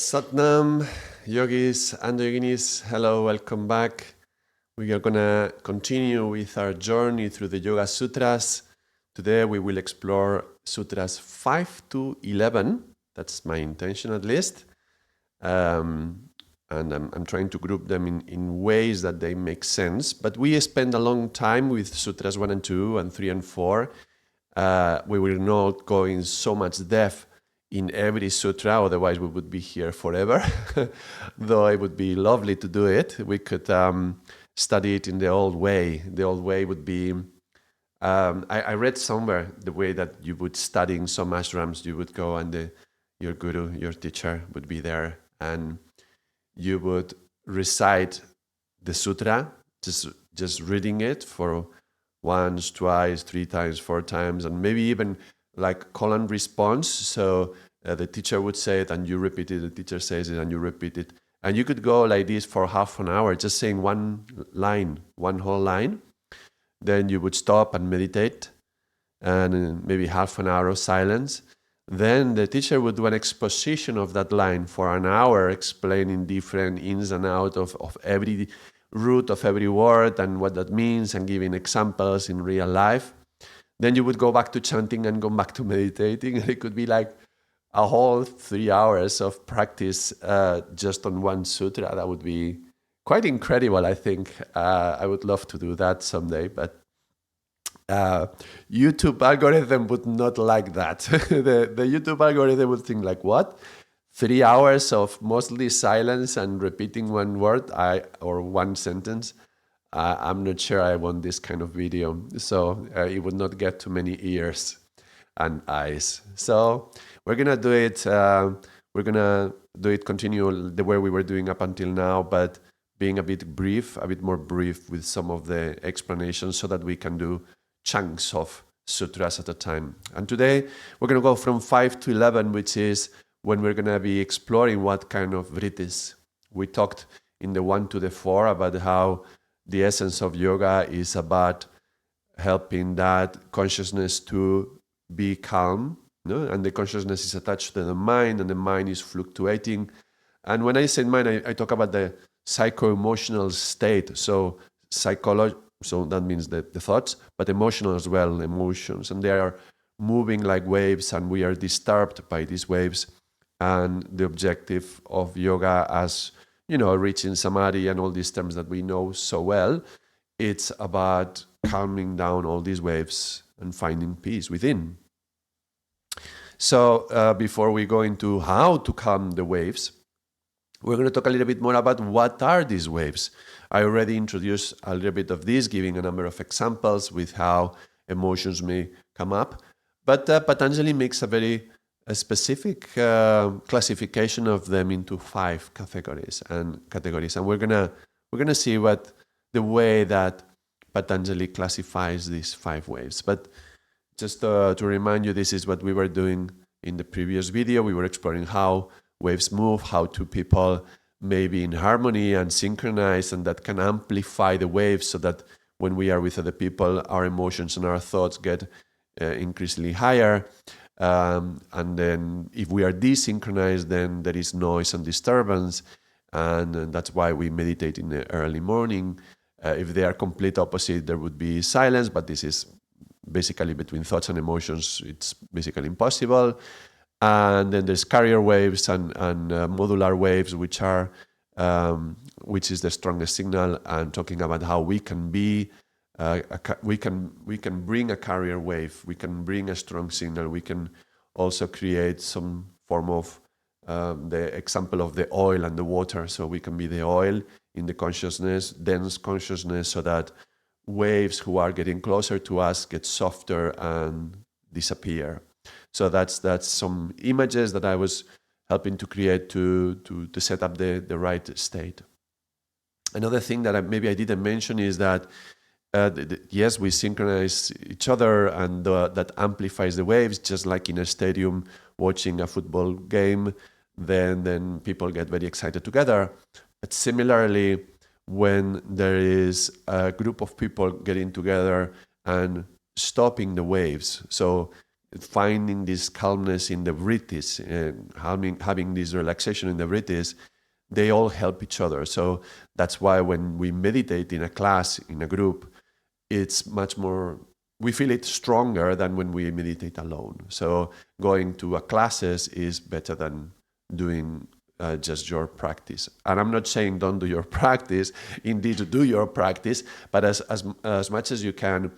Satnam, yogis and yoginis, hello, welcome back. We are going to continue with our journey through the Yoga Sutras. Today we will explore Sutras 5 to 11. That's my intention at least. And I'm trying to group them in ways that they make sense. But we spend a long time with Sutras 1 and 2 and 3 and 4. We will not go in so much depth in every sutra, otherwise we would be here forever. Though it would be lovely to do it. We could study it in the old way. The old way would be, I read somewhere the way that you would study in some ashrams. You would go and your guru, your teacher would be there, and you would recite the sutra, just reading it for once, twice, 3 times, 4 times, and maybe even like call and response. So the teacher would say it and you repeat it, the teacher says it and you repeat it. And you could go like this for half an hour, just saying one line, one whole line. Then you would stop and meditate, and maybe half an hour of silence. Then the teacher would do an exposition of that line for an hour, explaining different ins and outs of every root of every word and what that means, and giving examples in real life. Then you would go back to chanting and go back to meditating. It could be like a whole 3 hours of practice just on one sutra. That would be quite incredible, I think. I would love to do that someday, but YouTube algorithm would not like that. The YouTube algorithm would think like, what? 3 hours of mostly silence and repeating one word or one sentence? I'm not sure I want this kind of video. So it would not get too many ears and eyes. So we're going to do it. We're going to do it, continue the way we were doing up until now, but being a bit more brief with some of the explanations so that we can do chunks of sutras at a time. And today we're going to go from 5 to 11, which is when we're going to be exploring what kind of vrittis. We talked in the 1 to the 4 about how the essence of yoga is about helping that consciousness to be calm, and the consciousness is attached to the mind, and the mind is fluctuating. And when I say mind, I talk about the psycho-emotional state. So so that means the thoughts, but emotional as well, emotions, and they are moving like waves, and we are disturbed by these waves. And the objective of yoga, as reaching samadhi and all these terms that we know so well, it's about calming down all these waves and finding peace within. So before we go into how to calm the waves, we're going to talk a little bit more about what are these waves. I already introduced a little bit of this, giving a number of examples with how emotions may come up. But Patanjali makes a very specific classification of them into 5 categories, and we're gonna see what the way that Patanjali classifies these 5 waves. But just to remind you, this is what we were doing in the previous video. We were exploring how waves move, how 2 people may be in harmony and synchronized, and that can amplify the waves, so that when we are with other people, our emotions and our thoughts get increasingly higher. And then if we are desynchronized, then there is noise and disturbance, and that's why we meditate in the early morning. If they are complete opposite, there would be silence, but this is basically between thoughts and emotions. It's basically impossible. And then there's carrier waves and modular waves, which is the strongest signal, and talking about how we can be we can bring a carrier wave, we can bring a strong signal, we can also create some form of the example of the oil and the water. So we can be the oil in the consciousness, dense consciousness, so that waves who are getting closer to us get softer and disappear. So that's some images that I was helping to create to set up the right state. Another thing that maybe I didn't mention is that yes, we synchronize each other, and that amplifies the waves, just like in a stadium watching a football game, then people get very excited together. But similarly, when there is a group of people getting together and stopping the waves, so finding this calmness in the vrittis, having this relaxation in the vrittis, they all help each other. So that's why when we meditate in a class, in a group, it's much more, we feel it stronger than when we meditate alone. So going to a classes is better than doing just your practice. And I'm not saying don't do your practice, indeed do your practice, but as much as you can,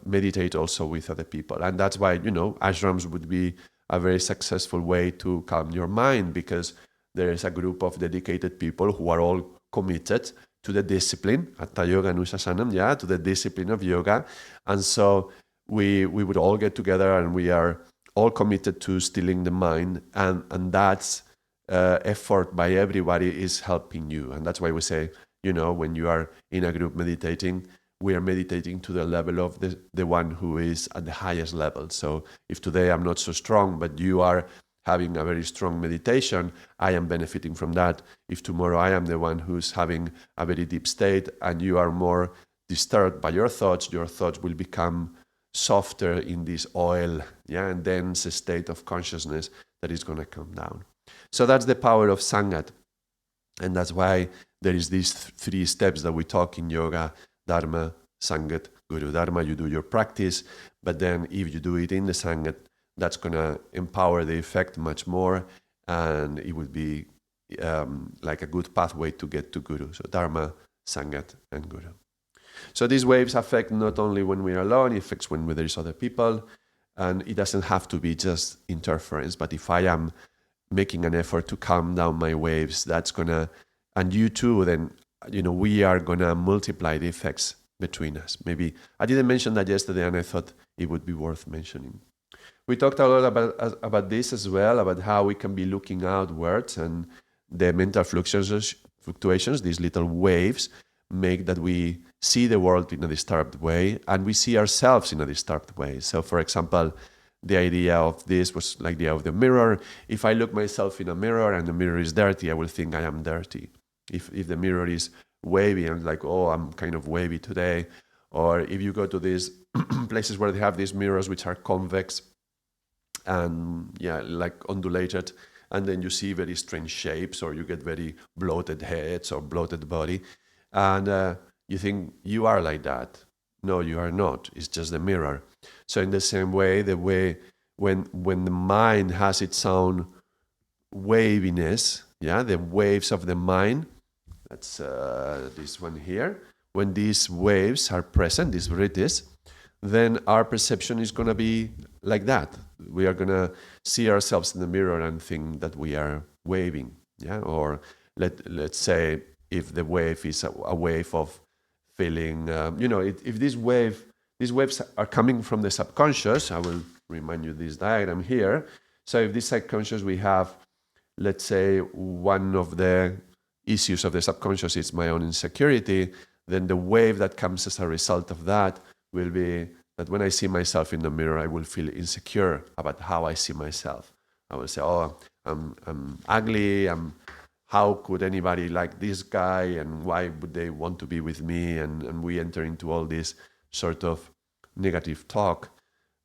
meditate also with other people. And that's why, ashrams would be a very successful way to calm your mind, because there is a group of dedicated people who are all committed to the discipline, Hatha Yoga Anushasana, to the discipline of yoga. And so we would all get together and we are all committed to stilling the mind. And that's effort by everybody is helping you. And that's why we say, when you are in a group meditating, we are meditating to the level of the one who is at the highest level. So if today I'm not so strong, but you are having a very strong meditation, I am benefiting from that. If tomorrow I am the one who's having a very deep state and you are more disturbed by your thoughts will become softer in this oil, and dense state of consciousness that is going to come down. So that's the power of Sangat. And that's why there is these three steps that we talk in yoga: Dharma, Sangat, Guru. Dharma, you do your practice, but then if you do it in the Sangat, that's going to empower the effect much more, and it would be like a good pathway to get to Guru. So Dharma, Sangat, and Guru. So these waves affect not only when we're alone, it affects when there is other people, and it doesn't have to be just interference, but if I am making an effort to calm down my waves, that's going to, and you too, then, we are going to multiply the effects between us. Maybe I didn't mention that yesterday, and I thought it would be worth mentioning. We talked a lot about this as well, about how we can be looking outwards, and the mental fluctuations, these little waves, make that we see the world in a disturbed way, and we see ourselves in a disturbed way. So, for example, the idea of this was like the idea of the mirror. If I look myself in a mirror and the mirror is dirty, I will think I am dirty. If the mirror is wavy, I'm like, oh, I'm kind of wavy today. Or if you go to these places where they have these mirrors which are convex and like undulated, and then you see very strange shapes, or you get very bloated heads or bloated body, and you think you are like that. No, you are not. It's just the mirror. So in the same way, when the mind has its own waviness, the waves of the mind, that's this one here. When these waves are present, these vrittis, then our perception is going to be like that. We are going to see ourselves in the mirror and think that we are waving, Or let's say if the wave is a wave of feeling, if these waves are coming from the subconscious. I will remind you this diagram here. So if this subconscious, we have, let's say, one of the issues of the subconscious is my own insecurity, then the wave that comes as a result of that will be that when I see myself in the mirror, I will feel insecure about how I see myself. I will say, oh, I'm ugly, how could anybody like this guy, and why would they want to be with me? And we enter into all this sort of negative talk,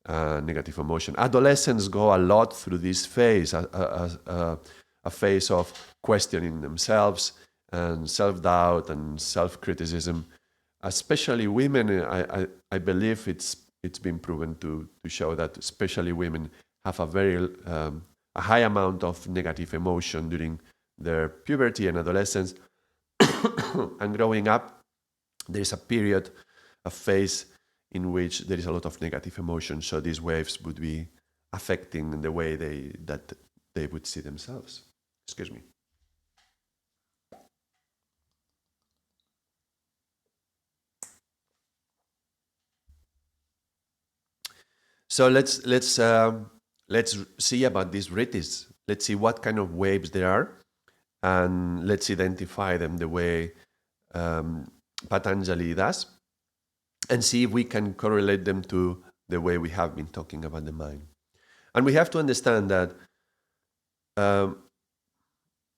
negative emotion. Adolescents go a lot through this phase, a phase of questioning themselves and self-doubt and self-criticism. Especially women, I believe it's been proven to show that especially women have a very a high amount of negative emotion during their puberty and adolescence. And growing up, there is a period, a phase in which there is a lot of negative emotion. So these waves would be affecting the way they would see themselves. Excuse me. So let's see about these vrittis. Let's see what kind of waves there are, and let's identify them the way Patanjali does, and see if we can correlate them to the way we have been talking about the mind. And we have to understand that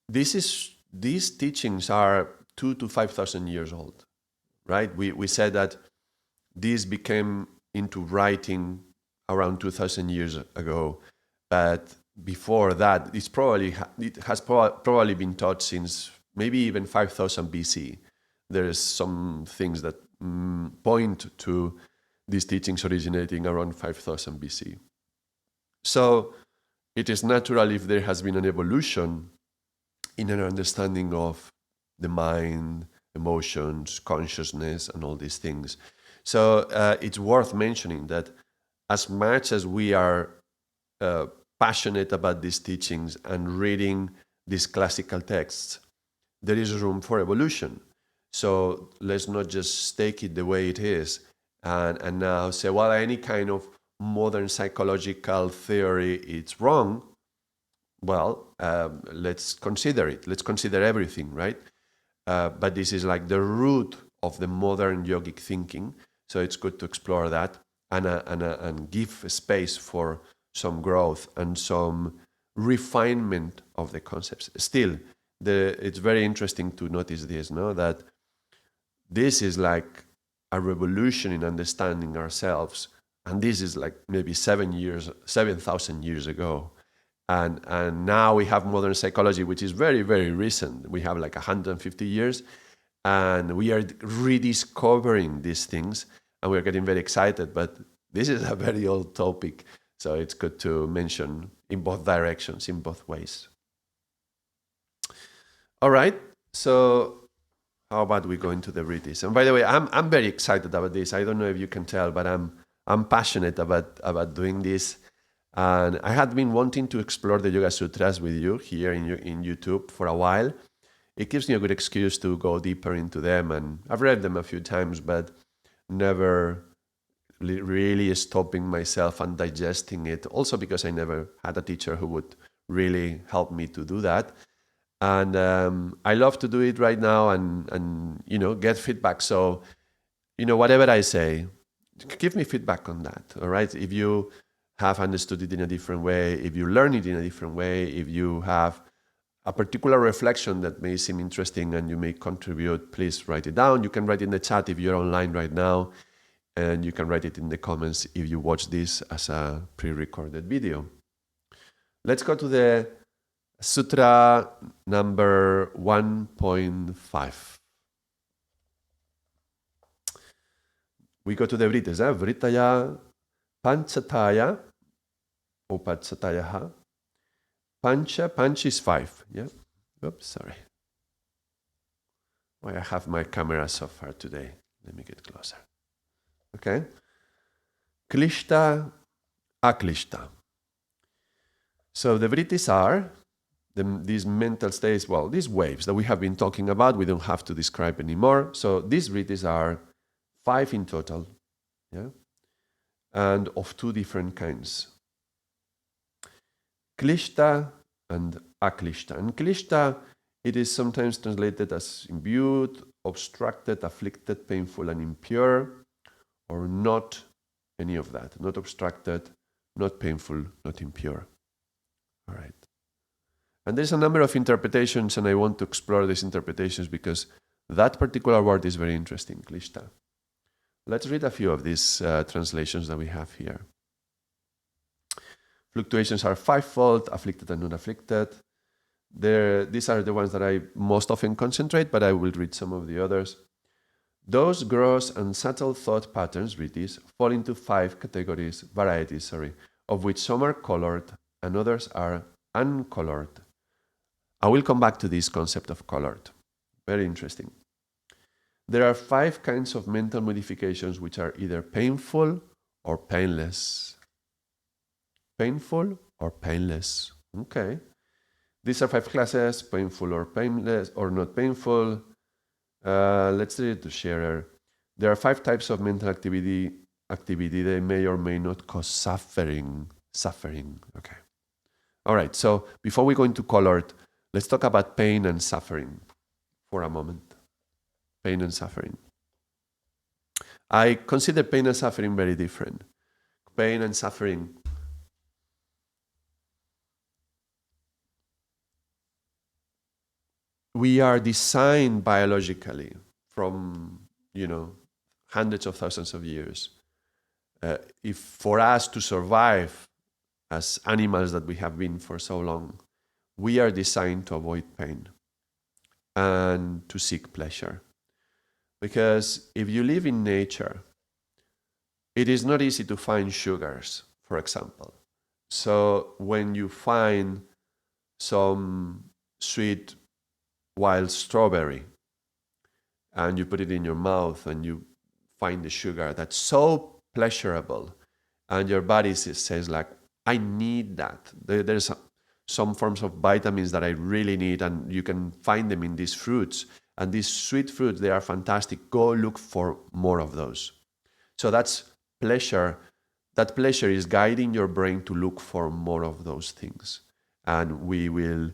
these teachings are 2,000 to 5,000 years old, right? We said that these became into writing around 2,000 years ago. But before that, it has probably been taught since maybe even 5,000 BC. There's some things that point to these teachings originating around 5,000 BC. So it is natural if there has been an evolution in an understanding of the mind, emotions, consciousness, and all these things. So it's worth mentioning that as much as we are passionate about these teachings and reading these classical texts, there is room for evolution. So let's not just take it the way it is and now say, well, any kind of modern psychological theory, it's wrong. Well, let's consider it. Let's consider everything, right? But this is like the root of the modern yogic thinking. So it's good to explore that and give space for some growth and some refinement of the concepts. Still, it's very interesting to notice this, no? That this is like a revolution in understanding ourselves. And this is like maybe 7,000 years ago. And now we have modern psychology, which is very, very recent. We have like 150 years. And we are rediscovering these things. And we're getting very excited. But this is a very old topic. So it's good to mention in both directions, in both ways. All right. So how about we go into the British? And by the way, I'm very excited about this. I don't know if you can tell, but I'm passionate about doing this. And I had been wanting to explore the Yoga Sutras with you here in YouTube for a while. It gives me a good excuse to go deeper into them. And I've read them a few times, but never really stopping myself and digesting it. Also because I never had a teacher who would really help me to do that. And I love to do it right now and get feedback. So, whatever I say, give me feedback on that, all right? If you have understood it in a different way, if you learn it in a different way, if you have a particular reflection that may seem interesting and you may contribute, please write it down. You can write it in the chat if you're online right now, and you can write it in the comments if you watch this as a pre-recorded video. Let's go to the Sutra number 1.5. We go to the Vritas. Vritaya Panchataya or Panchataya. Panch is 5. Yeah. Oops, sorry. Why I have my camera so far today. Let me get closer. Okay. Klishta, Aklishta. So the Vritis are these mental states, well, these waves that we have been talking about, we don't have to describe anymore. So these Vritis are 5 in total, yeah, and of 2 different kinds. Klishta and Aklishta. And Klishta, it is sometimes translated as imbued, obstructed, afflicted, painful, and impure, or not any of that. Not obstructed, not painful, not impure. All right. And there's a number of interpretations, and I want to explore these interpretations because that particular word is very interesting, Klishta. Let's read a few of these translations that we have here. Fluctuations are 5-fold, afflicted and non-afflicted. These are the ones that I most often concentrate, but I will read some of the others. Those gross and subtle thought patterns, Vritis, fall into 5 varieties, of which some are colored and others are uncolored. I will come back to this concept of colored. Very interesting. There are 5 kinds of mental modifications which are either painful or painless. Painful or painless. Okay. These are 5 classes, painful or painless or not painful. Let's read the sharer. There are 5 types of mental activity. They may or may not cause suffering. Okay. All right. So before we go into colored, let's talk about pain and suffering for a moment. Pain and suffering. I consider pain and suffering very different. Pain and suffering. We are designed biologically from, hundreds of thousands of years if for us to survive as animals that we have been for so long, we are designed to avoid pain and to seek pleasure. Because if you live in nature, it is not easy to find sugars, for example. So when you find some sweet wild strawberry and you put it in your mouth and you find the sugar, that's so pleasurable. And your body says like, I need that. There's some forms of vitamins that I really need, and you can find them in these fruits. And these sweet fruits, they are fantastic. Go look for more of those. So that's pleasure. That pleasure is guiding your brain to look for more of those things. And we will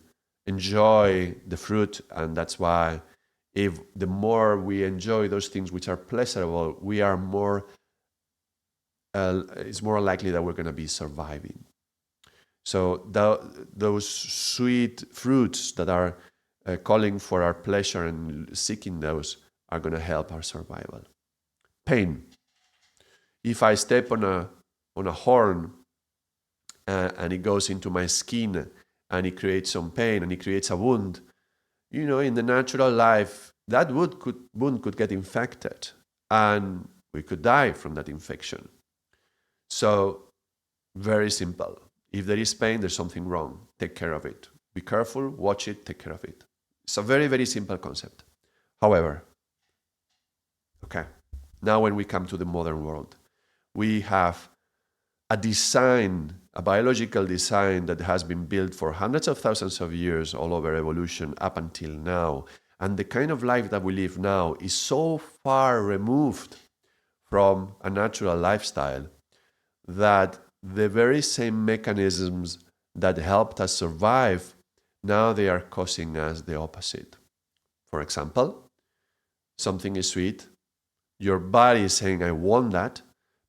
enjoy the fruit, and that's why if the more we enjoy those things which are pleasurable, we are more, it's more likely that we're going to be surviving. So those sweet fruits that are calling for our pleasure and seeking those are going to help our survival. Pain. If I step on a horn and it goes into my skin and it creates some pain and it creates a wound, in the natural life, that wound could get infected and we could die from that infection. So, very simple. If there is pain, there's something wrong. Take care of it. Be careful, watch it, take care of it. It's a very, very simple concept. However, now when we come to the modern world, we have a biological design that has been built for hundreds of thousands of years all over evolution up until now. And the kind of life that we live now is so far removed from a natural lifestyle that the very same mechanisms that helped us survive, now they are causing us the opposite. For example, something is sweet, your body is saying, I want that,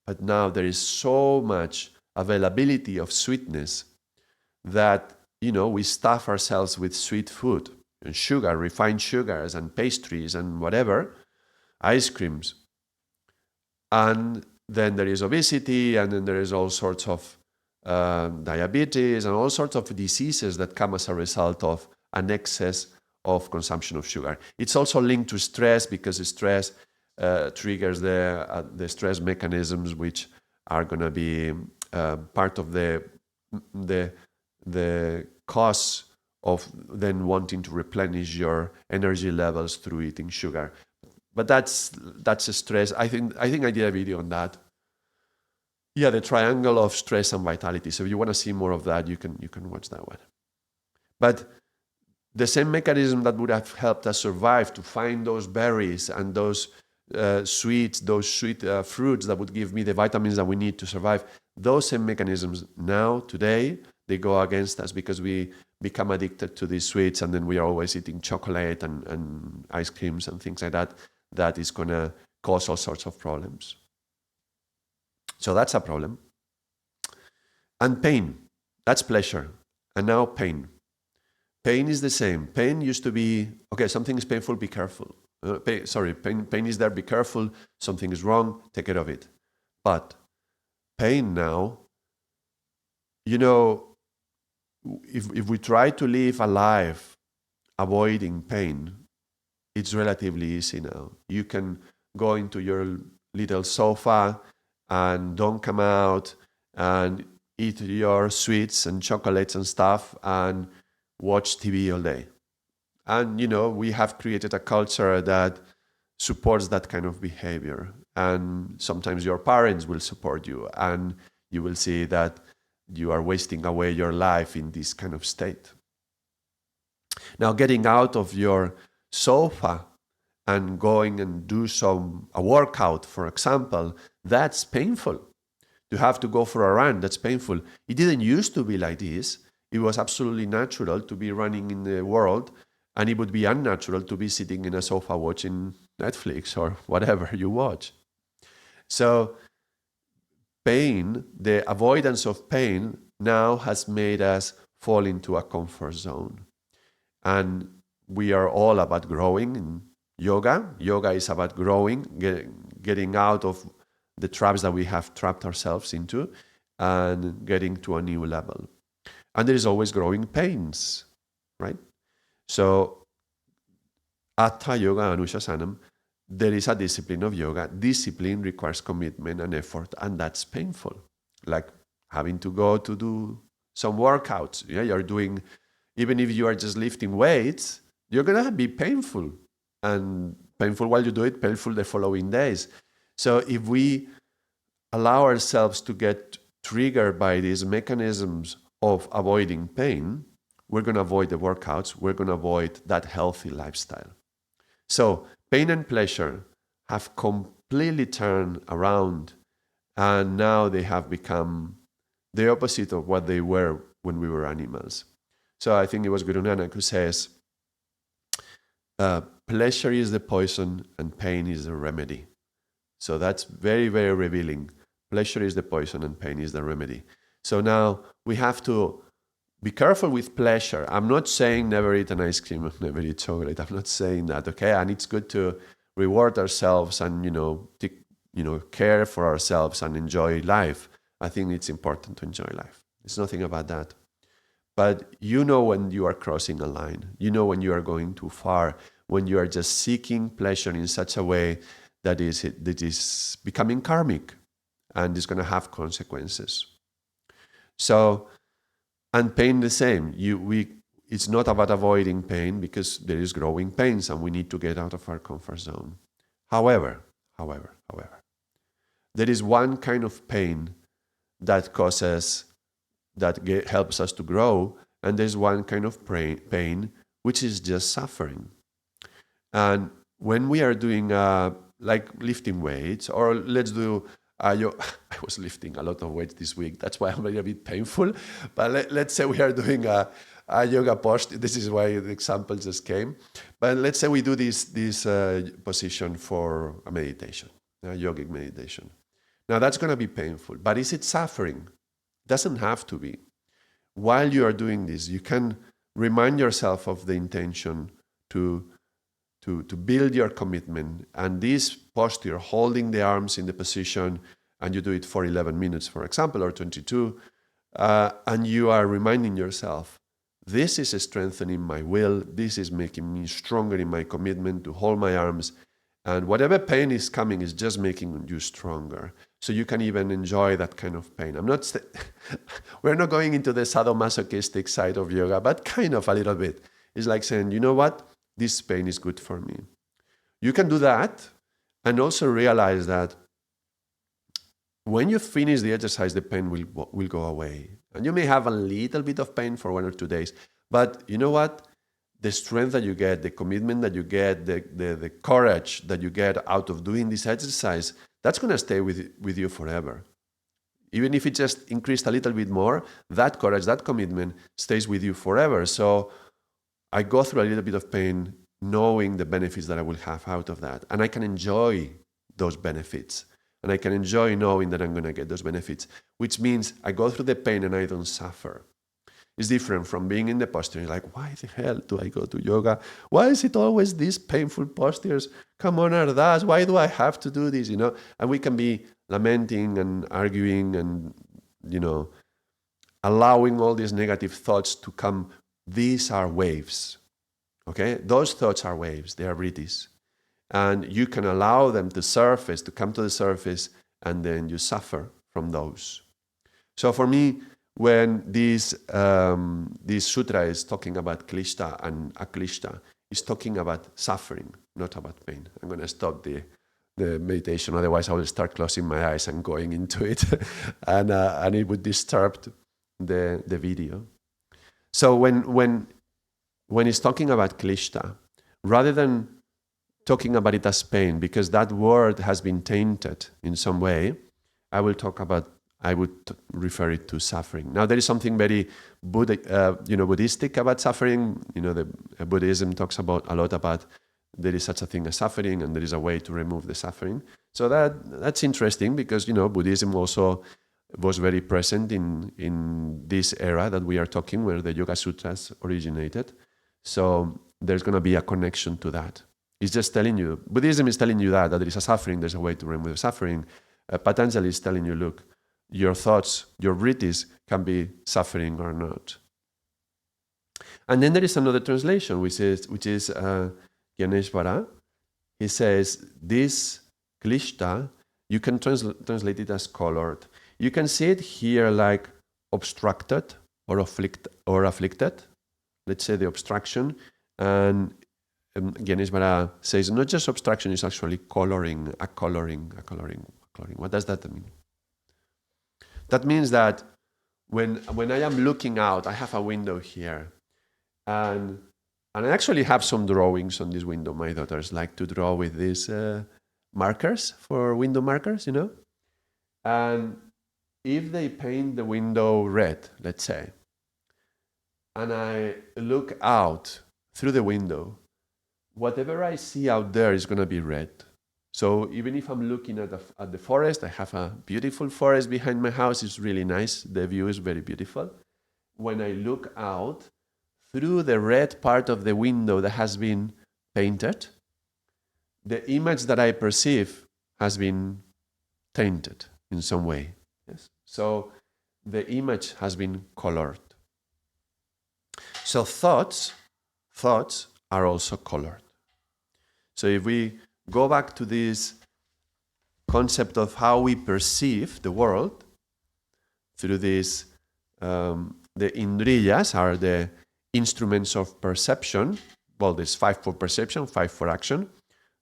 but now there is so much availability of sweetness that, we stuff ourselves with sweet food and sugar, refined sugars and pastries and whatever, ice creams. And then there is obesity, and then there is all sorts of diabetes and all sorts of diseases that come as a result of an excess of consumption of sugar. It's also linked to stress, because the stress triggers the stress mechanisms, which are going to be part of the cause of then wanting to replenish your energy levels through eating sugar. But that's a stress. I think I did a video on that. Yeah, the triangle of stress and vitality. So if you want to see more of that, you can watch that one. But the same mechanism that would have helped us survive, to find those berries and those sweet fruits that would give me the vitamins that we need to survive, those same mechanisms now, today, they go against us because we become addicted to these sweets, and then we are always eating chocolate and ice creams and things like that. That is going to cause all sorts of problems. So that's a problem. And pain, that's pleasure. And now pain. Pain is the same. Pain used to be, something is painful, be careful. Pain is there, be careful. Something is wrong, take care of it. But pain now, if we try to live a life avoiding pain, it's relatively easy now. You can go into your little sofa and don't come out and eat your sweets and chocolates and stuff and watch TV all day. And, we have created a culture that supports that kind of behavior. And sometimes your parents will support you, and you will see that you are wasting away your life in this kind of state. Now, getting out of your sofa and going and do a workout, for example, that's painful. To have to go for a run, that's painful. It didn't used to be like this. It was absolutely natural to be running in the world, and it would be unnatural to be sitting in a sofa watching Netflix or whatever you watch. So pain, the avoidance of pain, now has made us fall into a comfort zone. And we are all about growing in yoga. Yoga is about growing, getting out of the traps that we have trapped ourselves into and getting to a new level. And there is always growing pains, right? So Hatha Yoga and Anushasanam, there is a discipline of yoga. Discipline requires commitment and effort, and that's painful. Like having to go to do some workouts. Yeah, you're doing, even if you are just lifting weights, you're gonna be painful. And painful while you do it, painful the following days. So if we allow ourselves to get triggered by these mechanisms of avoiding pain, we're going to avoid the workouts, we're going to avoid that healthy lifestyle. So pain and pleasure have completely turned around, and now they have become the opposite of what they were when we were animals. So I think it was Guru Nanak who says, pleasure is the poison and pain is the remedy. So that's very, very revealing. Pleasure is the poison and pain is the remedy. So now we have to be careful with pleasure. I'm not saying never eat an ice cream, never eat chocolate. I'm not saying that, okay? And it's good to reward ourselves and, care for ourselves and enjoy life. I think it's important to enjoy life. It's nothing about that. But you know when you are crossing a line. You know when you are going too far, when you are just seeking pleasure in such a way that is becoming karmic and is going to have consequences. So, and pain the same. It's not about avoiding pain because there is growing pains and we need to get out of our comfort zone. However, there is one kind of pain that helps us to grow, and there's one kind of pain which is just suffering. And when we are doing like lifting weights, or let's do I was lifting a lot of weights this week. That's why I'm a little bit painful. But let's say we are doing a yoga posture. This is why the example just came. But let's say we do this position for a meditation, a yogic meditation. Now that's going to be painful. But is it suffering? Doesn't have to be. While you are doing this, you can remind yourself of the intention to build your commitment. And this posture, holding the arms in the position, and you do it for 11 minutes, for example, or 22, and you are reminding yourself, this is strengthening my will, this is making me stronger in my commitment to hold my arms, and whatever pain is coming is just making you stronger. So you can even enjoy that kind of pain. We're not going into the sadomasochistic side of yoga, but kind of a little bit. It's like saying, you know what? This pain is good for me. You can do that and also realize that when you finish the exercise, the pain will go away. And you may have a little bit of pain for 1 or 2 days. But you know what? The strength that you get, the commitment that you get, the courage that you get out of doing this exercise, that's going to stay with you forever. Even if it just increased a little bit more, that courage, that commitment stays with you forever. So I go through a little bit of pain knowing the benefits that I will have out of that. And I can enjoy those benefits. And I can enjoy knowing that I'm going to get those benefits, which means I go through the pain and I don't suffer. It's different from being in the posture. You're like, why the hell do I go to yoga? Why is it always these painful postures? Come on, Ardaas, why do I have to do this? And we can be lamenting and arguing and, allowing all these negative thoughts to come. These are waves, okay? Those thoughts are waves, they are breezes. And you can allow them to come to the surface, and then you suffer from those. So for me, when this sutra is talking about klishta and aklishta, it's talking about suffering, not about pain. I'm going to stop the meditation, otherwise I will start closing my eyes and going into it, and it would disturb the video. So when it's talking about klishta, rather than talking about it as pain, because that word has been tainted in some way, I would refer it to suffering. Now there is something very Buddhistic about suffering. The Buddhism talks a lot about there is such a thing as suffering, and there is a way to remove the suffering. So that's interesting because Buddhism also was very present in this era that we are talking, where the Yoga Sutras originated. So there's going to be a connection to that. It's just telling you, Buddhism is telling you that there is a suffering, there's a way to remove the suffering. Patanjali is telling you, look, your thoughts, your vrittis can be suffering or not. And then there is another translation, which is Gyaneshvara. He says, this klishta, you can translate it as colored. You can see it here like obstructed or afflicted. Let's say the obstruction. And Gyaneshvara says, not just obstruction, it's actually coloring. What does that mean? That means that when I am looking out, I have a window here. And I actually have some drawings on this window. My daughters like to draw with these markers for window markers, you know? And if they paint the window red, let's say, and I look out through the window, whatever I see out there is going to be red. So even if I'm looking at the forest, I have a beautiful forest behind my house. It's really nice. The view is very beautiful. When I look out through the red part of the window that has been painted, the image that I perceive has been tainted in some way. Yes. So the image has been colored. So thoughts are also colored. So if we go back to this concept of how we perceive the world through this, the indriyas are the instruments of perception. Well, there's 5 for perception, 5 for action.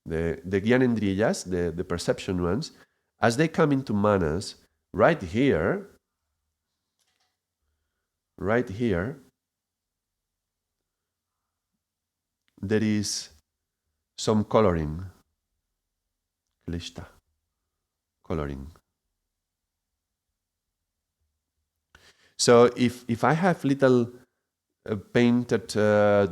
The gyanendriyas, the perception ones, as they come into manas, right here, there is some coloring. Klishta. Coloring. So if I have little painted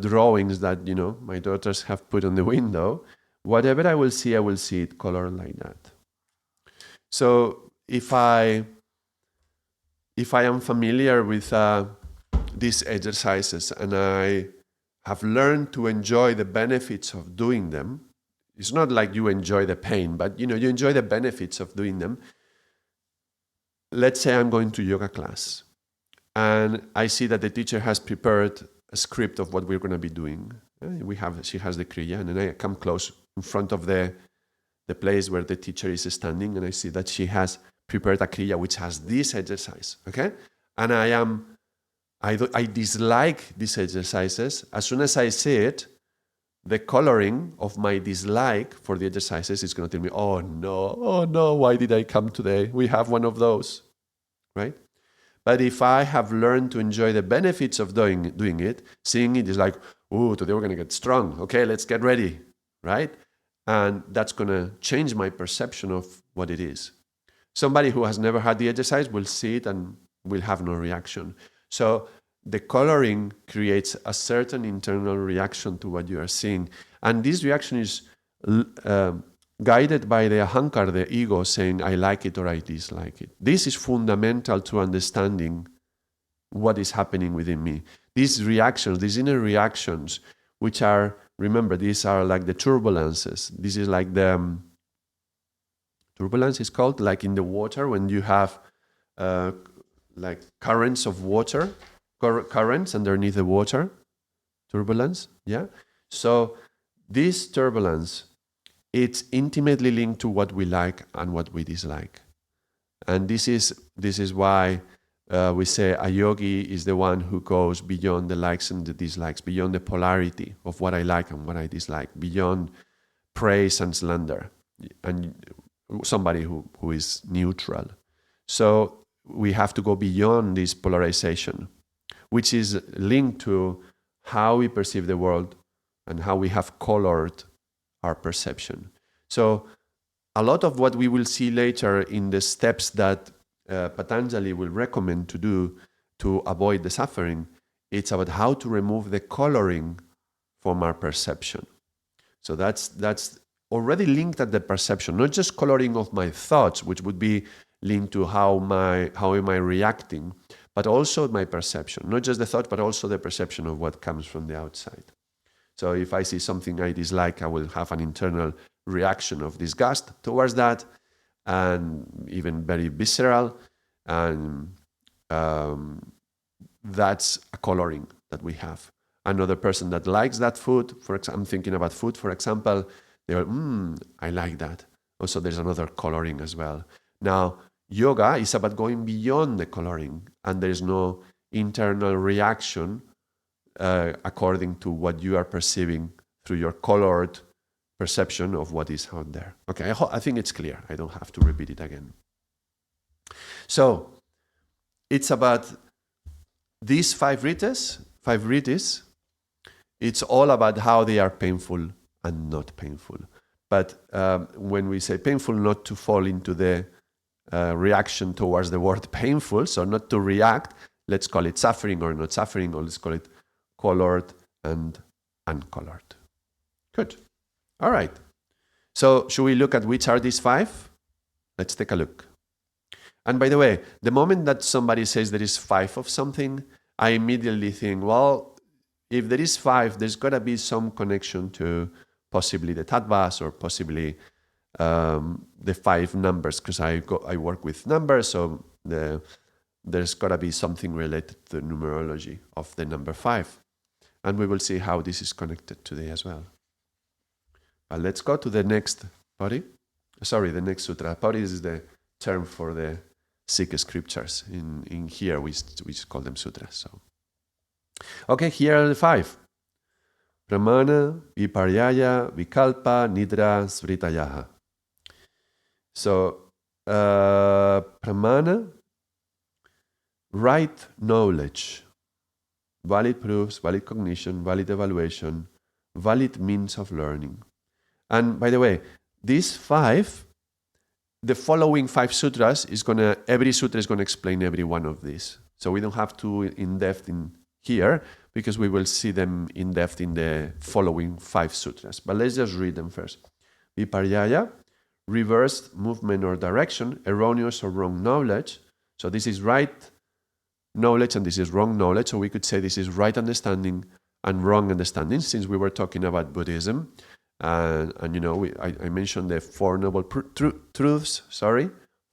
drawings that, you know, my daughters have put on the window, whatever I will see it colored like that. So if I am familiar with these exercises and I have learned to enjoy the benefits of doing them, it's not like you enjoy the pain, but you enjoy the benefits of doing them. Let's say I'm going to yoga class and I see that the teacher has prepared a script of what we're going to be doing. She has the kriya, and then I come close in front of the place where the teacher is standing, and I see that she has prepared a kriya which has this exercise. Okay, and I dislike these exercises. As soon as I see it, the coloring of my dislike for the exercises is going to tell me, oh no, why did I come today? We have one of those, right? But if I have learned to enjoy the benefits of doing it, seeing it is like, oh, today we're going to get strong. Okay, let's get ready, right? And that's going to change my perception of what it is. Somebody who has never had the exercise will see it and will have no reaction. So the coloring creates a certain internal reaction to what you are seeing. And this reaction is guided by the ahankar, the ego, saying, I like it or I dislike it. This is fundamental to understanding what is happening within me. These reactions, these inner reactions, which are, remember, these are like the turbulences. This is like the turbulence is called, like in the water when you have like currents of water, currents underneath the water, turbulence, yeah? So this turbulence, it's intimately linked to what we like and what we dislike. And this is why we say a yogi is the one who goes beyond the likes and the dislikes, beyond the polarity of what I like and what I dislike, beyond praise and slander, and somebody who is neutral. So we have to go beyond this polarization, which is linked to how we perceive the world and how we have colored our perception. So a lot of what we will see later in the steps that Patanjali will recommend to do to avoid the suffering, it's about how to remove the coloring from our perception. So that's already linked at the perception, not just coloring of my thoughts, which would be linked to how am I reacting, but also my perception, not just the thought, but also the perception of what comes from the outside. So if I see something I dislike, I will have an internal reaction of disgust towards that. and even very visceral, and that's a coloring that we have. Another person that likes that food, for example, I'm thinking about food, for example, they go, I like that. Also, there's another coloring as well. Now, yoga is about going beyond the coloring, and there's no internal reaction according to what you are perceiving through your colored perception of what is out there. Okay, I think it's clear. I don't have to repeat it again. So, it's about these five riddhis. It's all about how they are painful and not painful. But when we say painful, not to fall into the reaction towards the word painful, so not to react, let's call it suffering or not suffering, or let's call it colored and uncolored. Good. All right. So should we look at which are these five? Let's take a look. And by the way, the moment that somebody says there is five of something, I immediately think, well, if there is five, there's got to be some connection to possibly the tattvas or possibly the five numbers, because I work with numbers, so there's got to be something related to the numerology of the number five. And we will see how this is connected today as well. But let's go to the next the next sutra. Pauri is the term for the Sikh scriptures. In here, we call them sutras. So, okay, here are the five. Pramana, Viparyaya, Vikalpa, Nidra, Svritaya. So, Pramana, right knowledge, valid proofs, valid cognition, valid evaluation, valid means of learning. And by the way, these five, the following five sutras every sutra is gonna explain every one of these. So we don't have to in depth in here, because we will see them in depth in the following five sutras. But let's just read them first. Viparyaya, reversed movement or direction, erroneous or wrong knowledge. So this is right knowledge and this is wrong knowledge. So we could say this is right understanding and wrong understanding, since we were talking about Buddhism. And I mentioned the Four Noble Truths,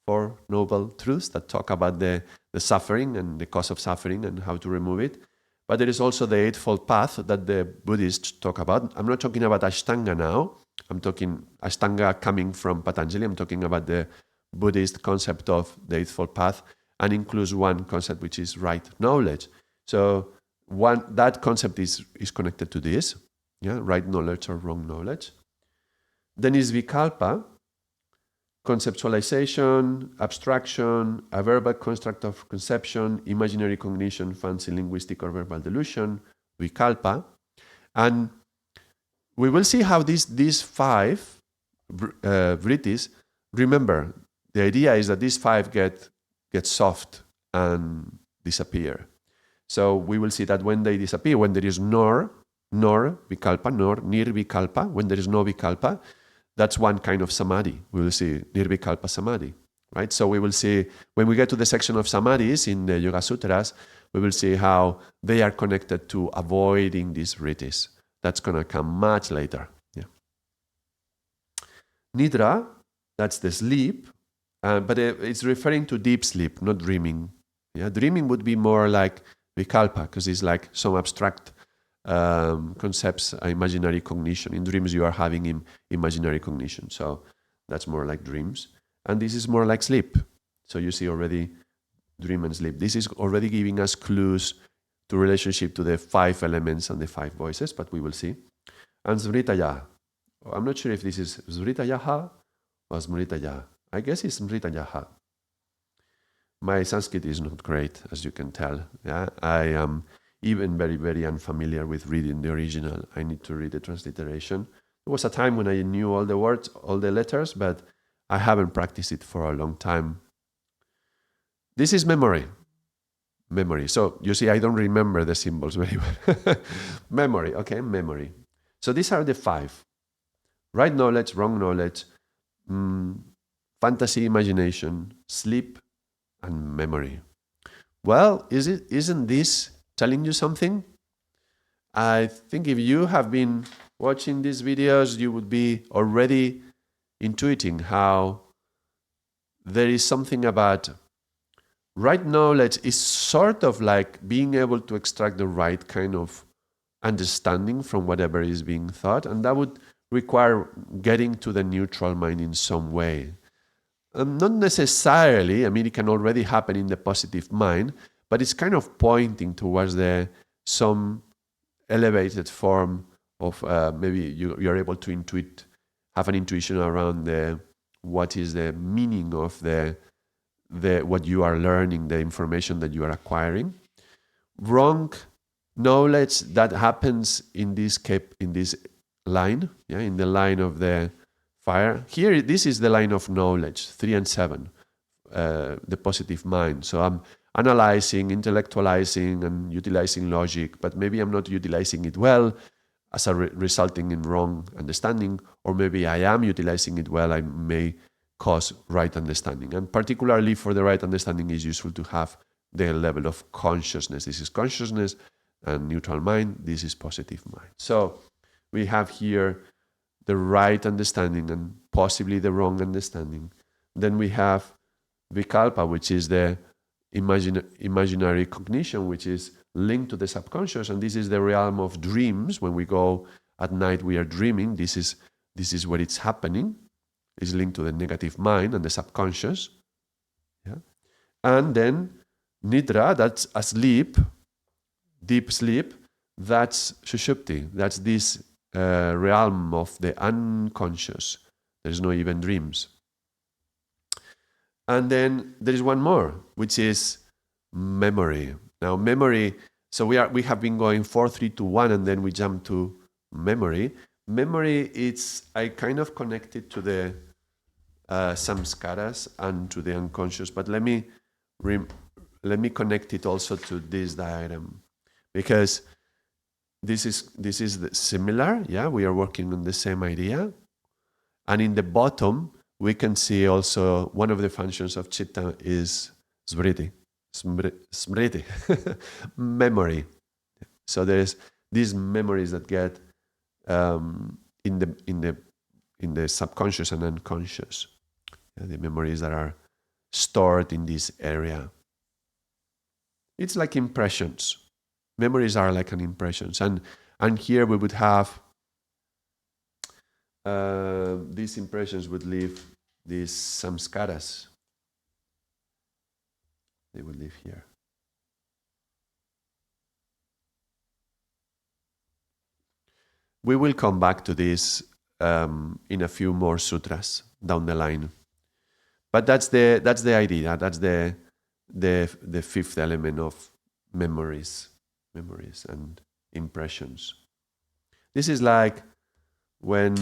Four Noble Truths that talk about the suffering and the cause of suffering and how to remove it. But there is also the Eightfold Path that the Buddhists talk about. I'm not talking about Ashtanga now. I'm talking Ashtanga coming from Patanjali. I'm talking about the Buddhist concept of the Eightfold Path, and includes one concept which is right knowledge. So that concept is connected to this, right knowledge or wrong knowledge. Then is Vikalpa, conceptualization, abstraction, a verbal construct of conception, imaginary cognition, fancy linguistic or verbal delusion, Vikalpa. And we will see how these five vrittis, remember, the idea is that these five get soft and disappear. So we will see that when they disappear, when there is nor vikalpa, nor nirvikalpa, when there is no vikalpa, that's one kind of samadhi. We will see nirvikalpa samadhi, right? So we will see, when we get to the section of samadhis in the Yoga Sutras, we will see how they are connected to avoiding these vrittis. That's going to come much later. Yeah. Nidra, that's the sleep, but it's referring to deep sleep, not dreaming. Yeah, dreaming would be more like vikalpa, because it's like some abstract concepts, imaginary cognition. In dreams, you are having imaginary cognition. So that's more like dreams. And this is more like sleep. So you see already dream and sleep. This is already giving us clues to relationship to the five elements and the five voices, but we will see. And Smritaya. I'm not sure if this is Smritayaha or Smritayaha. I guess it's Smritayaha. My Sanskrit is not great, as you can tell. Yeah, I am even very, very unfamiliar with reading the original. I need to read the transliteration. There was a time when I knew all the words, all the letters, but I haven't practiced it for a long time. This is memory. So you see, I don't remember the symbols very well. Memory, okay, memory. So these are the five. Right knowledge, wrong knowledge, fantasy, imagination, sleep, and memory. Well, isn't this telling you something? I think if you have been watching these videos, you would be already intuiting how there is something about right knowledge is sort of like being able to extract the right kind of understanding from whatever is being thought, and that would require getting to the neutral mind in some way. Not necessarily, I mean, it can already happen in the positive mind, but it's kind of pointing towards some elevated form of maybe you're able to have an intuition around what is the meaning of the what you are learning, the information that you are acquiring. Wrong knowledge that happens in this line, in the line of the fire. Here, this is the line of knowledge, 3 and 7, the positive mind. So I'm analyzing, intellectualizing, and utilizing logic, but maybe I'm not utilizing it well, as resulting in wrong understanding, or maybe I am utilizing it well, I may cause right understanding. And particularly for the right understanding, it's useful to have the level of consciousness. This is consciousness and neutral mind. This is positive mind. So we have here the right understanding and possibly the wrong understanding. Then we have vikalpa, which is the imaginary cognition, which is linked to the subconscious, and this is the realm of dreams. When we go at night, we are dreaming. This is where it's happening. It's linked to the negative mind and the subconscious. Yeah? And then nidra, that's a sleep, deep sleep. That's sushupti. That's this realm of the unconscious. There's no even dreams. And then there is one more, which is memory. Now, memory, so we have been going 4, 3, 2, 1, and then we jump to memory. Memory, I kind of connect it to the samskaras and to the unconscious, but let me connect it also to this diagram, because this is similar. Yeah, we are working on the same idea, and in the bottom we can see also one of the functions of chitta is smriti, memory. So there's these memories that get in the subconscious and unconscious. The memories that are stored in this area. It's like impressions. Memories are like an impressions, and here we would have these impressions would leave these samskaras. They would live here. We will come back to this in a few more sutras down the line. But that's the idea. That's the fifth element of memories and impressions. This is like when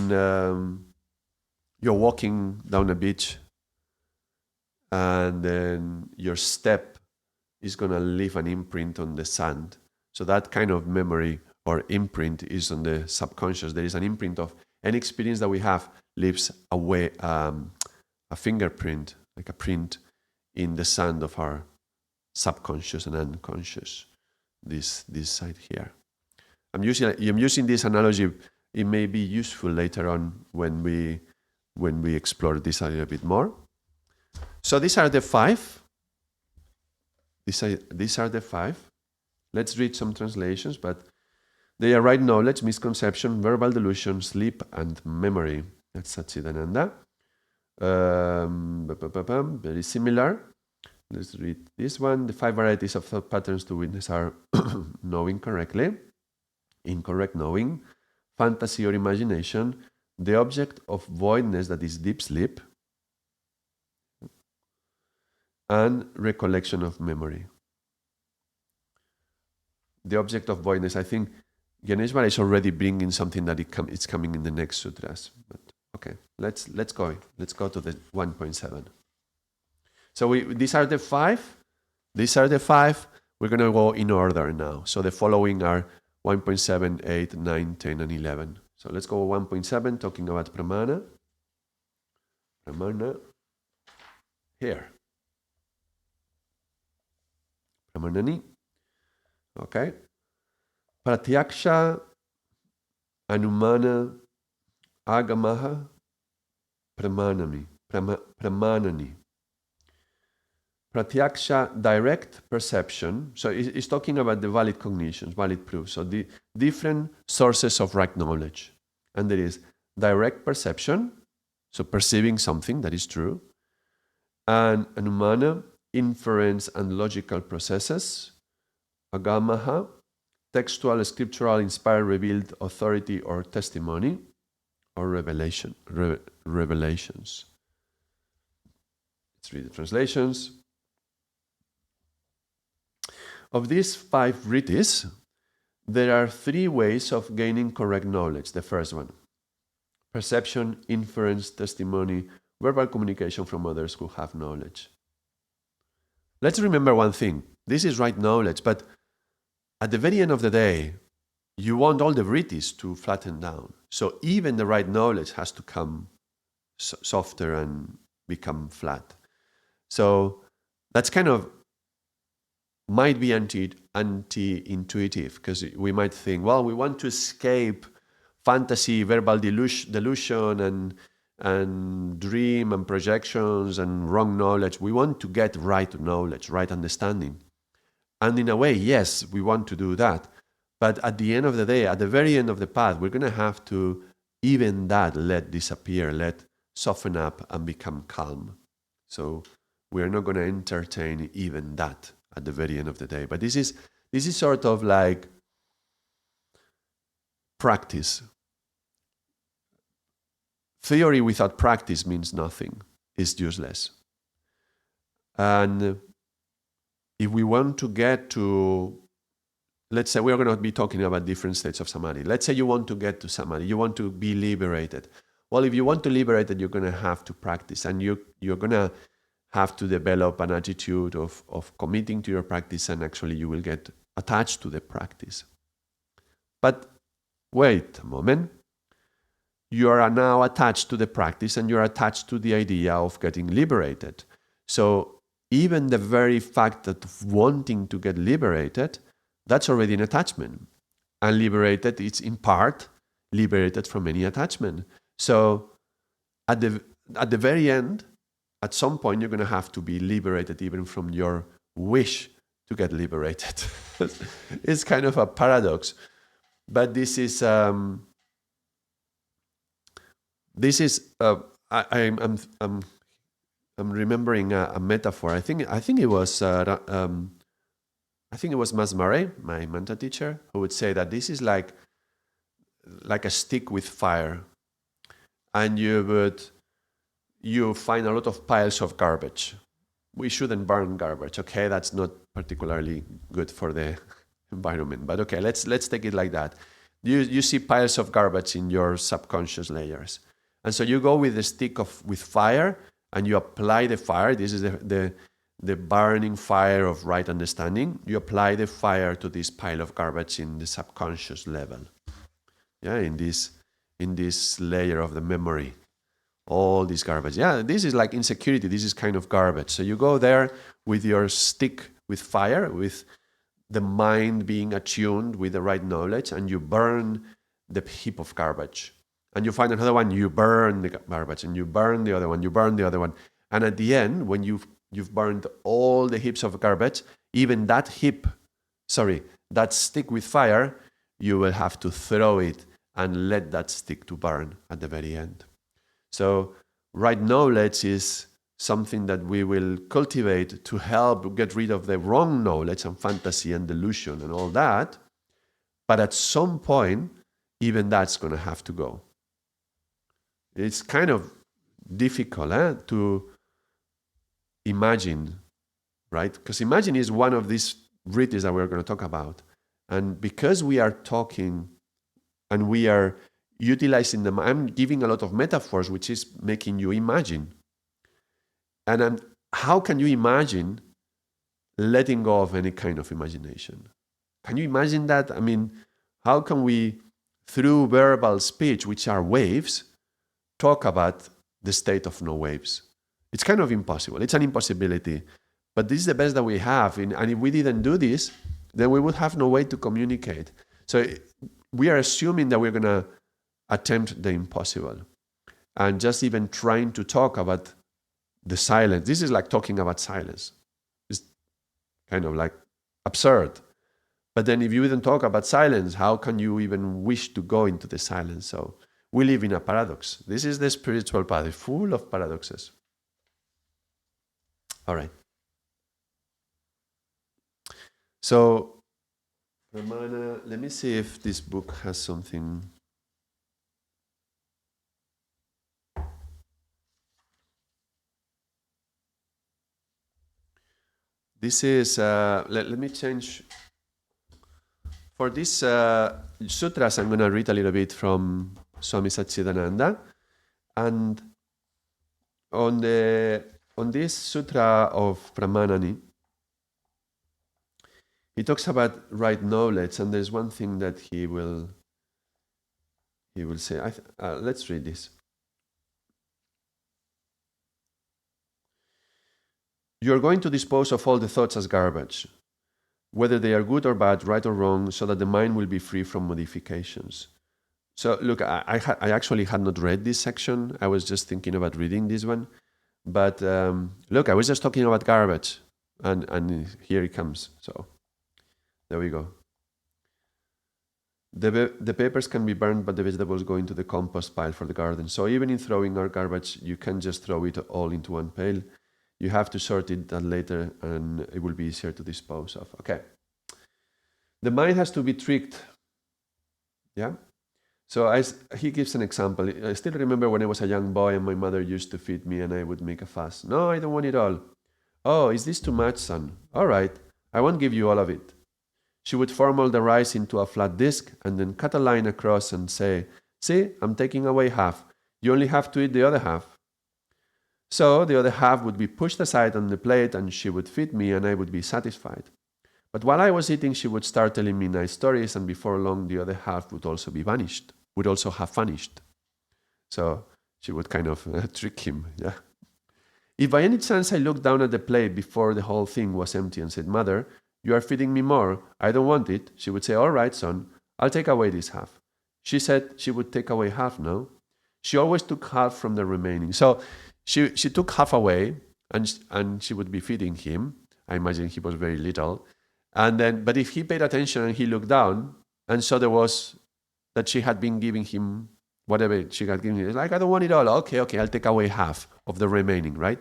you're walking down a beach, and then your step is going to leave an imprint on the sand. So that kind of memory or imprint is on the subconscious. There is an imprint of any experience that we have leaves away a fingerprint, like a print in the sand of our subconscious and unconscious. This side here. I'm using this analogy. It may be useful later on when we explore this a little bit more. So these are the 5. These are the 5. Let's read some translations, but they are right knowledge, misconception, verbal delusion, sleep, and memory. That's Satchidananda. Very similar. Let's read this one. The 5 varieties of thought patterns to witness are knowing correctly, incorrect knowing, fantasy or imagination, the object of voidness, that is deep sleep, and recollection of memory. The object of voidness, I think Ganeshwara is already bringing something that it's coming in the next sutras. But okay, let's go. Let's go to the 1.7. So these are the 5. These are the 5. We're going to go in order now. So the following are 1.7, 8, 9, 10, and 11. So let's go 1.7, talking about pramana. Pramana. Here. Pramanani. Okay. Pratyaksha, Anumana, Agamaha, Pramanani. pratyaksha, direct perception. So it's talking about the valid cognitions, valid proofs. So the different sources of right knowledge. And there is direct perception, so perceiving something that is true, and anumana, inference and logical processes, agamaha, textual, scriptural, inspired, revealed authority or testimony, or revelations. Let's read the translations. Of these 5 vritis, there are 3 ways of gaining correct knowledge. The first one, perception, inference, testimony, verbal communication from others who have knowledge. Let's remember one thing. This is right knowledge, but at the very end of the day, you want all the vritis to flatten down. So even the right knowledge has to come softer and become flat. So that's kind of might be anti-intuitive, because we might think, well, we want to escape fantasy, verbal delusion, and dream and projections and wrong knowledge. We want to get right knowledge, right understanding. And in a way, yes, we want to do that. But at the end of the day, at the very end of the path, we're going to have to even that let disappear, let soften up and become calm. So we're not going to entertain even that at the very end of the day. But this is sort of like practice. Theory without practice means nothing. It's useless. And if we want to get to, let's say we're going to be talking about different states of samadhi. Let's say you want to get to samadhi. You want to be liberated. Well, if you want to liberate it, you're going to have to practice. And you're going to have to develop an attitude of committing to your practice, and actually you will get attached to the practice. But wait a moment. You are now attached to the practice, and you're attached to the idea of getting liberated. So even the very fact of wanting to get liberated, that's already an attachment. And liberated, it's in part liberated from any attachment. So at the very end, at some point, you're going to have to be liberated even from your wish to get liberated. It's kind of a paradox. But this is I'm remembering a metaphor. I think it was Mas Murray, my mentor teacher, who would say that this is like a stick with fire, and you find a lot of piles of garbage. We shouldn't burn garbage, okay? That's not particularly good for the environment, but okay, let's take it like that. You see piles of garbage in your subconscious layers. And so you go with the stick with fire, and you apply the fire. This is the burning fire of right understanding. You apply the fire to this pile of garbage in the subconscious level. Yeah, in this layer of the memory. All this garbage. Yeah, this is like insecurity. This is kind of garbage. So you go there with your stick with fire, with the mind being attuned with the right knowledge, and you burn the heap of garbage. And you find another one, you burn the garbage, and you burn the other one, you burn the other one. And at the end, when you've burned all the heaps of garbage, even that stick with fire, you will have to throw it and let that stick to burn at the very end. So right knowledge is something that we will cultivate to help get rid of the wrong knowledge and fantasy and delusion and all that. But at some point, even that's going to have to go. It's kind of difficult to imagine, right? Because imagine is one of these vritis that we're going to talk about. And because we are talking and we are utilizing them, I'm giving a lot of metaphors, which is making you imagine. And how can you imagine letting go of any kind of imagination? Can you imagine that? I mean, how can we, through verbal speech, which are waves, talk about the state of no waves? It's kind of impossible. It's an impossibility. But this is the best that we have. And if we didn't do this, then we would have no way to communicate. So we are assuming that we're going to attempt the impossible. And just even trying to talk about the silence. This is like talking about silence. kind of like absurd. But then if you even talk about silence, how can you even wish to go into the silence? So we live in a paradox. This is the spiritual path, full of paradoxes. All right. So, Ramana, let me see if this book has something. This is, let me change. For this sutras, I'm going to read a little bit from Swami Satchidananda. And on this sutra of Brahmanani, he talks about right knowledge, and there's one thing that he will say. Let's read this. You are going to dispose of all the thoughts as garbage, whether they are good or bad, right or wrong, so that the mind will be free from modifications. So look, I actually had not read this section. I was just thinking about reading this one. But look, I was just talking about garbage, and here it comes. So there we go. The papers can be burned, but the vegetables go into the compost pile for the garden. So even in throwing our garbage, you can't just throw it all into one pail. You have to sort it later, and it will be easier to dispose of. Okay. The mind has to be tricked. Yeah? So he gives an example. I still remember when I was a young boy and my mother used to feed me and I would make a fuss. No, I don't want it all. Oh, is this too much, son? All right, I won't give you all of it. She would form all the rice into a flat disc and then cut a line across and say, see, I'm taking away half. You only have to eat the other half. So the other half would be pushed aside on the plate and she would feed me and I would be satisfied. But while I was eating, she would start telling me nice stories, and before long, the other half would also have vanished. So she would kind of trick him. Yeah. If by any chance I looked down at the plate before the whole thing was empty and said, Mother, you are feeding me more. I don't want it. She would say, all right, son, I'll take away this half. She said she would take away half, no? She always took half from the remaining. So she took half away, and she would be feeding him. I imagine he was very little. And then, but if he paid attention and he looked down and saw there was that she had been giving him whatever she had given him, like, I don't want it all. Okay, I'll take away half of the remaining, right?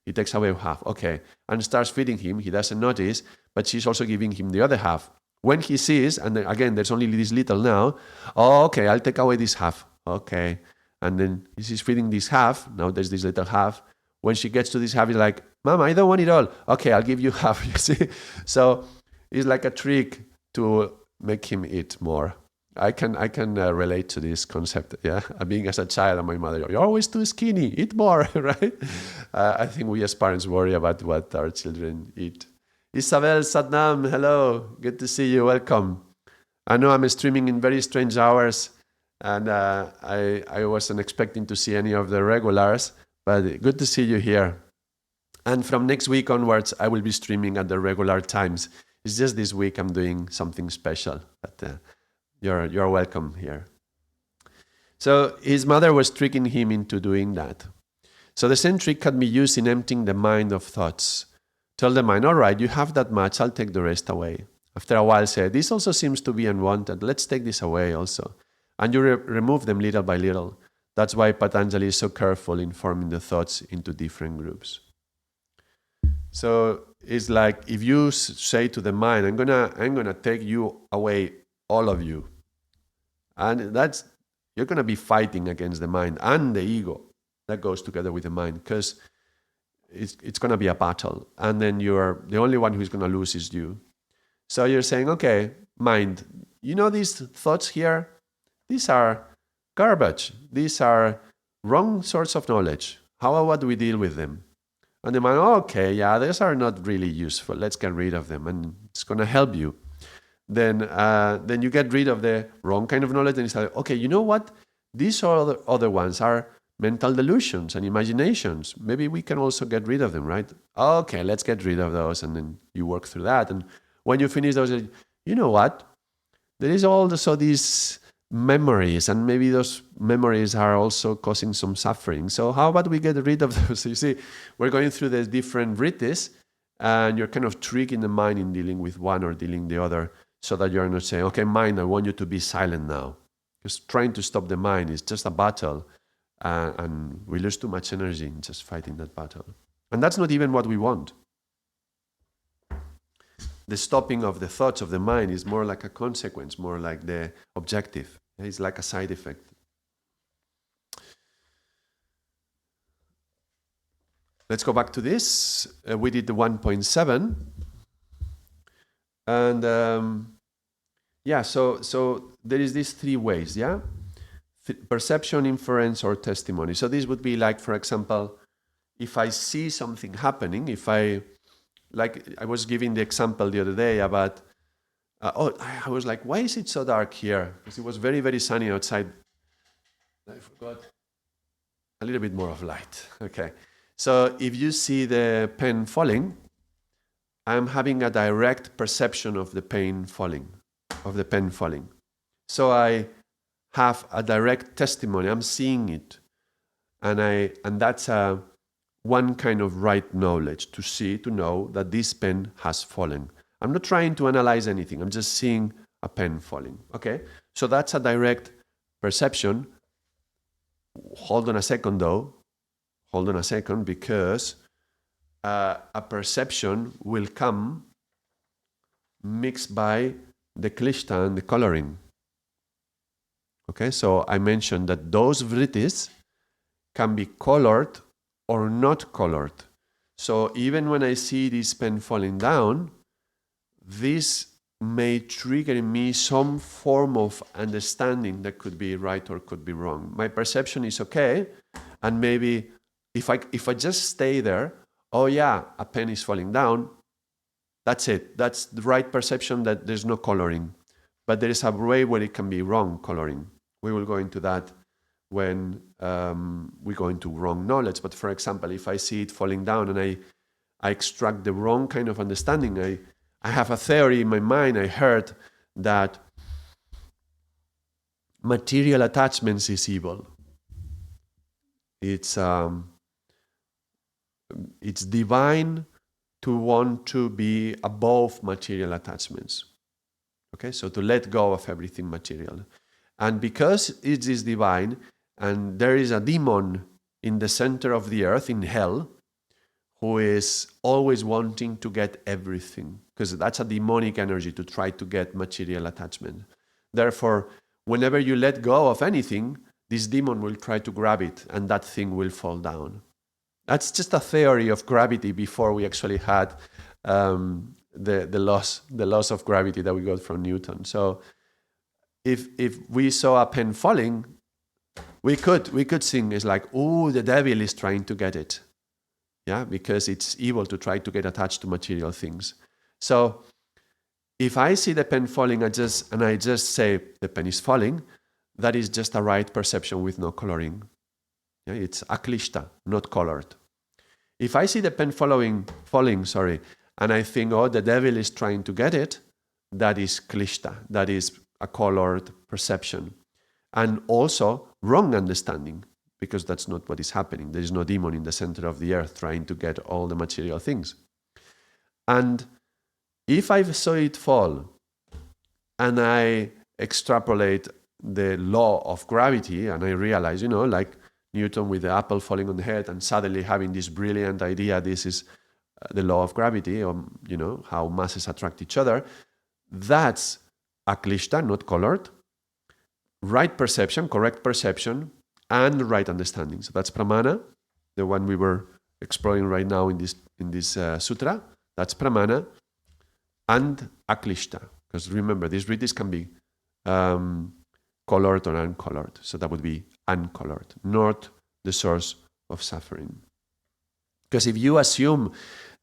He takes away half, okay, and starts feeding him. He doesn't notice, but she's also giving him the other half. When he sees, and then, again, there's only this little now, oh, okay, I'll take away this half, okay. And then he's feeding this half. Now there's this little half. When she gets to this half, he's like, Mom, I don't want it all. Okay, I'll give you half, you see? So it's like a trick to make him eat more. I can relate to this concept. Yeah, being as a child and my mother, you're always too skinny. Eat more, right? I think we as parents worry about what our children eat. Isabel Satnam, hello, good to see you. Welcome. I know I'm streaming in very strange hours, and I wasn't expecting to see any of the regulars, but good to see you here. And from next week onwards, I will be streaming at the regular times. It's just this week I'm doing something special, but you're welcome here. So his mother was tricking him into doing that. So the same trick can be used in emptying the mind of thoughts. Tell the mind, all right, you have that much, I'll take the rest away. After a while say, this also seems to be unwanted, let's take this away also. And you remove them little by little. That's why Patanjali is so careful in forming the thoughts into different groups. So it's like if you say to the mind, I'm gonna take you away, all of you, and you're gonna be fighting against the mind and the ego that goes together with the mind, because it's gonna be a battle, and then you're the only one who's gonna lose is you. So you're saying, okay, mind, you know these thoughts here, these are garbage. These are wrong sorts of knowledge. How about we deal with them? And the mind, okay, yeah, these are not really useful. Let's get rid of them, and it's going to help you. Then you get rid of the wrong kind of knowledge, and it's like, okay, you know what? These other ones are mental delusions and imaginations. Maybe we can also get rid of them, right? Okay, let's get rid of those, and then you work through that. And when you finish those, you know what? There is also these memories, and maybe those memories are also causing some suffering. So how about we get rid of those? You see, we're going through the different vrittis, and you're kind of tricking the mind in dealing with one or dealing the other, so that you're not saying, okay, mind, I want you to be silent now. Because trying to stop the mind is just a battle, and we lose too much energy in just fighting that battle. And that's not even what we want. The stopping of the thoughts of the mind is more like a consequence, more like the objective. It's like a side effect. Let's go back to this. We did the 1.7. And so there is these three ways, yeah? Perception, inference, or testimony. So this would be like, for example, if I see something happening, like I was giving the example the other day about, I was like, why is it so dark here? Because it was very, very sunny outside. I forgot a little bit more of light. Okay. So if you see the pen falling, I'm having a direct perception of the pen falling. So I have a direct testimony. I'm seeing it. And that's one kind of right knowledge, to see, to know that this pen has fallen. I'm not trying to analyze anything. I'm just seeing a pen falling. Okay? So that's a direct perception. Hold on a second, because a perception will come mixed by the klishta and the coloring. Okay, so I mentioned that those vrittis can be colored or not colored. So even when I see this pen falling down, this may trigger in me some form of understanding that could be right or could be wrong. My perception is okay, and maybe if I just stay there, oh yeah, a pen is falling down, that's it. That's the right perception, that there's no coloring. But there is a way where it can be wrong coloring. We will go into that when we go into wrong knowledge. But for example, if I see it falling down and I extract the wrong kind of understanding, I have a theory in my mind. I heard that material attachments is evil. It's divine to want to be above material attachments. Okay, so to let go of everything material. And because it is divine, and there is a demon in the center of the earth, in hell, who is always wanting to get everything, because that's a demonic energy to try to get material attachment. Therefore, whenever you let go of anything, this demon will try to grab it, and that thing will fall down. That's just a theory of gravity before we actually had the laws of gravity that we got from Newton. So if we saw a pen falling, we could sing, it's like, oh, the devil is trying to get it. Yeah, because it's evil to try to get attached to material things. So if I see the pen falling, I just say the pen is falling, that is just a right perception with no coloring. Yeah, it's aklishta, not colored. If I see the pen falling, and I think, oh, the devil is trying to get it, that is klishta, that is a colored perception. And also wrong understanding, because that's not what is happening. There is no demon in the center of the earth trying to get all the material things. And if I saw it fall, and I extrapolate the law of gravity, and I realize, like Newton with the apple falling on the head, and suddenly having this brilliant idea, this is the law of gravity, or how masses attract each other, that's aklishta, not colored, right perception, correct perception, and right understanding. So that's pramana, the one we were exploring right now in this sutra. That's pramana and aklishta. Because remember, these vrittis can be colored or uncolored. So that would be uncolored, not the source of suffering. Because if you assume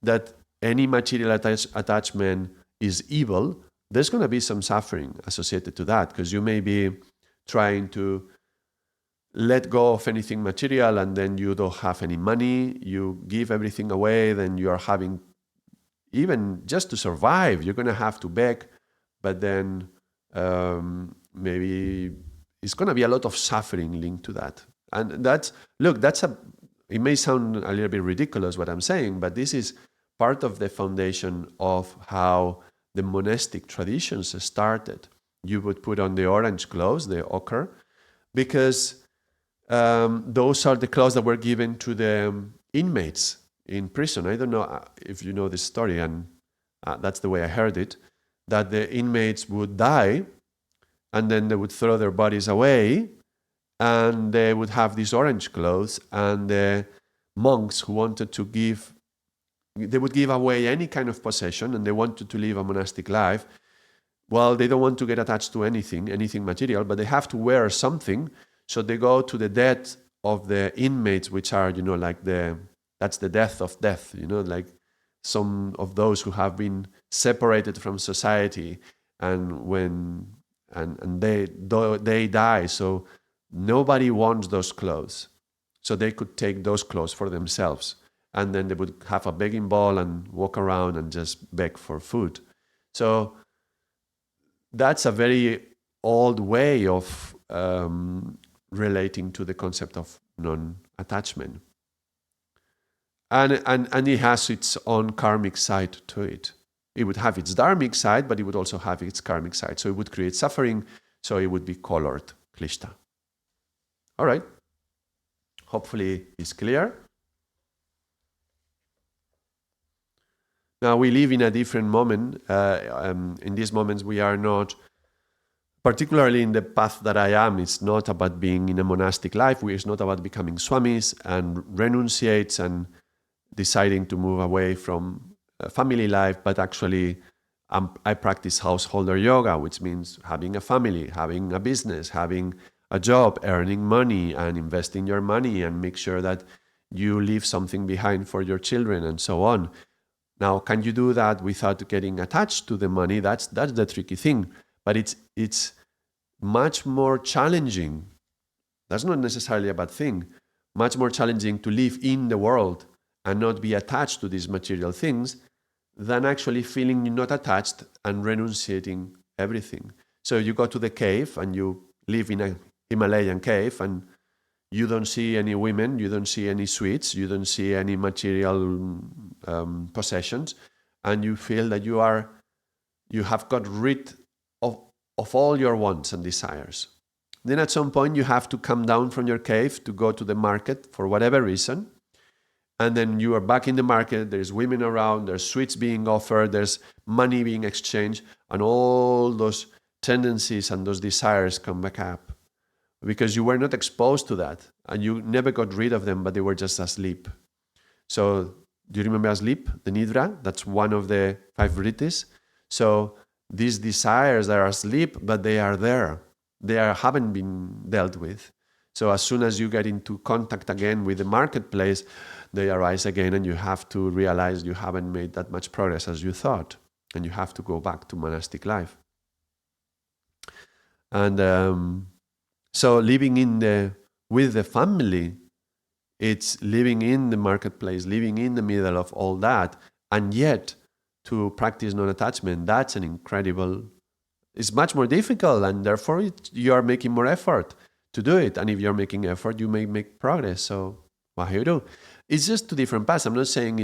that any material attachment is evil, there's going to be some suffering associated to that, because you may be trying to let go of anything material, and then you don't have any money, you give everything away, then you are having, even just to survive, you're going to have to beg, but then maybe it's going to be a lot of suffering linked to that. And it may sound a little bit ridiculous what I'm saying, but this is part of the foundation of how the monastic traditions started. You would put on the orange clothes, the ochre, because those are the clothes that were given to the inmates in prison. I don't know if you know this story, and that's the way I heard it, that the inmates would die and then they would throw their bodies away and they would have these orange clothes, and the monks who wanted to give, they would give away any kind of possession and they wanted to live a monastic life. Well, they don't want to get attached to anything material, but they have to wear something. So they go to the death of the inmates, which are, like that's the death of death, like some of those who have been separated from society, and when they die. So nobody wants those clothes. So they could take those clothes for themselves. And then they would have a begging bowl and walk around and just beg for food. So that's a very old way of relating to the concept of non-attachment. And it has its own karmic side to it. It would have its dharmic side, but it would also have its karmic side. So it would create suffering, so it would be colored klishta. All right. Hopefully it's clear. Now we live in a different moment. In these moments we are not, particularly in the path that I am, it's not about being in a monastic life. It's not about becoming swamis and renunciates and deciding to move away from family life, but actually I practice householder yoga, which means having a family, having a business, having a job, earning money and investing your money and make sure that you leave something behind for your children and so on. Now, can you do that without getting attached to the money? That's the tricky thing. But it's much more challenging. That's not necessarily a bad thing. Much more challenging to live in the world and not be attached to these material things than actually feeling you're not attached and renunciating everything. So you go to the cave and you live in a Himalayan cave and you don't see any women, you don't see any sweets, you don't see any material possessions, and you feel that you have got rid of all your wants and desires. Then at some point you have to come down from your cave to go to the market for whatever reason, and then you are back in the market, there's women around, there's sweets being offered, there's money being exchanged, and all those tendencies and those desires come back up. Because you were not exposed to that and you never got rid of them, but they were just asleep. So do you remember asleep, the nidra? That's one of the 5 vrittis. So these desires are asleep, but they are there. They haven't been dealt with. So as soon as you get into contact again with the marketplace, they arise again and you have to realize you haven't made that much progress as you thought. And you have to go back to monastic life. And so living with the family, it's living in the marketplace, living in the middle of all that, and yet to practice non-attachment, that's an incredible, it's much more difficult, and therefore you are making more effort to do it. And if you're making effort, you may make progress. So what do you do? It's just 2 different paths. I'm not saying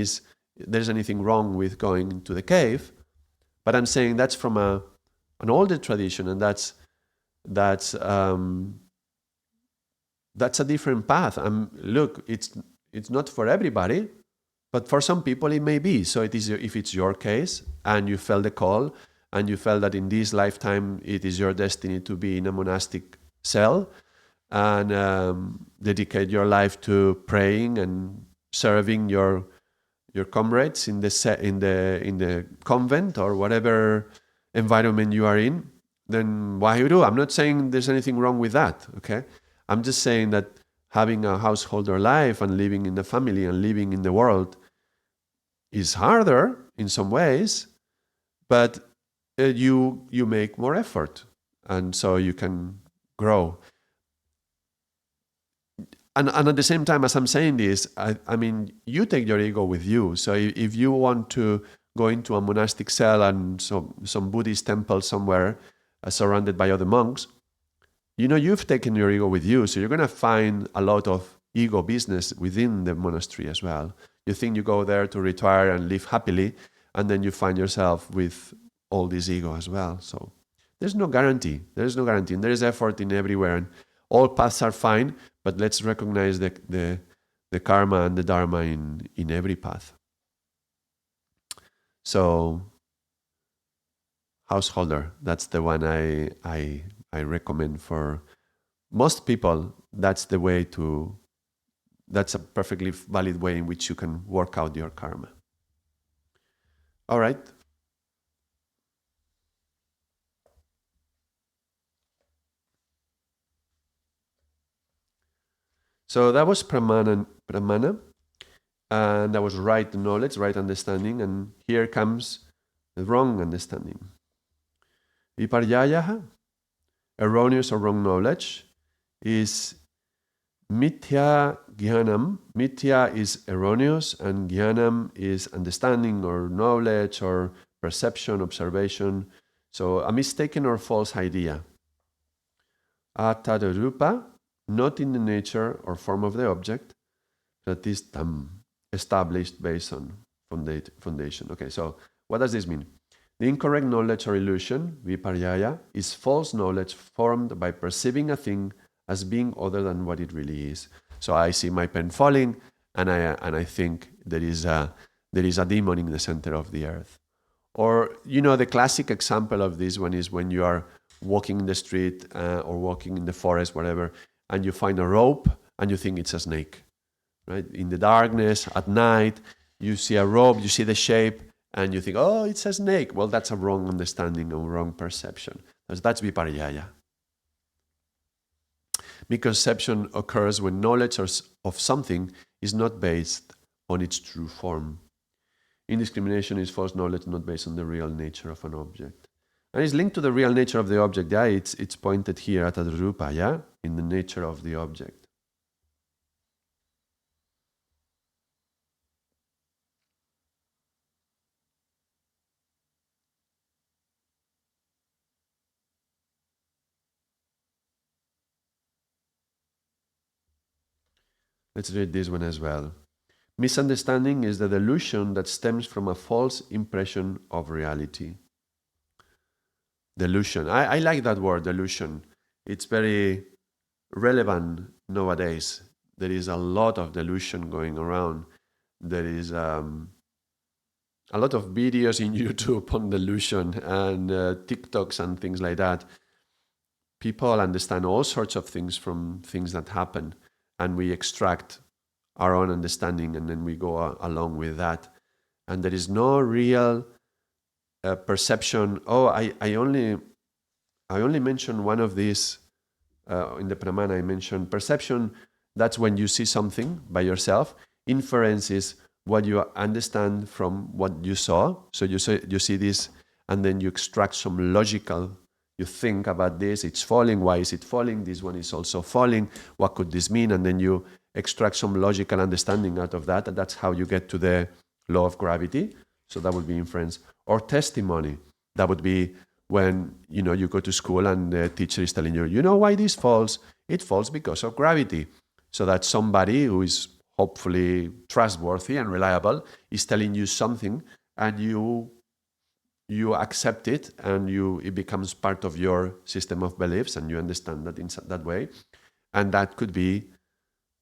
there's anything wrong with going to the cave, but I'm saying that's from an older tradition, and that's a different path. Look, it's not for everybody, but for some people it may be. So it is, if it's your case and you felt the call and you felt that in this lifetime it is your destiny to be in a monastic cell and dedicate your life to praying and serving your comrades in the convent or whatever environment you are in, then why you do? I'm not saying there's anything wrong with that, okay? I'm just saying that having a householder life and living in the family and living in the world is harder in some ways, but you make more effort, and so you can grow. And at the same time, as I'm saying this, I mean, you take your ego with you. So if you want to go into a monastic cell and some Buddhist temple somewhere surrounded by other monks, you've taken your ego with you. So you're going to find a lot of ego business within the monastery as well. You think you go there to retire and live happily, and then you find yourself with all this ego as well. So there's no guarantee. There's no guarantee. And there is effort in everywhere, and all paths are fine, but let's recognize the karma and the dharma in every path. So householder, that's the one I recommend for most people. That's a perfectly valid way in which you can work out your karma. All right. So that was pramana, and that was right knowledge, right understanding, and here comes the wrong understanding. Viparjaya, erroneous or wrong knowledge, is mithya jnanam. Mithya is erroneous, and jnanam is understanding or knowledge or perception, observation. So a mistaken or false idea. Atadarupa, not in the nature or form of the object, that is established based on foundation. Okay, so what does this mean? The incorrect knowledge or illusion, viparjaya, is false knowledge formed by perceiving a thing as being other than what it really is. So I see my pen falling, and I think there is a demon in the center of the earth. Or, the classic example of this one is when you are walking in the street or walking in the forest, whatever, and you find a rope and you think it's a snake, right? In the darkness, at night, you see a rope, you see the shape, and you think, oh, it's a snake. Well, that's a wrong understanding, a wrong perception. That's viparjaya. Misconception occurs when knowledge of something is not based on its true form. Indiscrimination is false knowledge not based on the real nature of an object. And it's linked to the real nature of the object. Yeah, it's pointed here at rupa, yeah, in the nature of the object. Let's read this one as well. Misunderstanding is the delusion that stems from a false impression of reality. Delusion. I like that word, delusion. It's very relevant nowadays. There is a lot of delusion going around. There is a lot of videos in YouTube on delusion and TikToks and things like that. People understand all sorts of things from things that happen, and we extract our own understanding, and then we go along with that. And there is no real perception. Oh, I only mentioned one of these in the pramana. I mentioned perception. That's when you see something by yourself. Inference is what you understand from what you saw. So you see this, and then you extract some logical. You think about this. It's falling. Why is it falling? This one is also falling. What could this mean? And then you extract some logical understanding out of that. And that's how you get to the law of gravity. So that would be inference. Or testimony. That would be when you go to school and the teacher is telling you, why this falls? It falls because of gravity. So that somebody who is hopefully trustworthy and reliable is telling you something, and you accept it, and it becomes part of your system of beliefs, and you understand that in that way. And that could be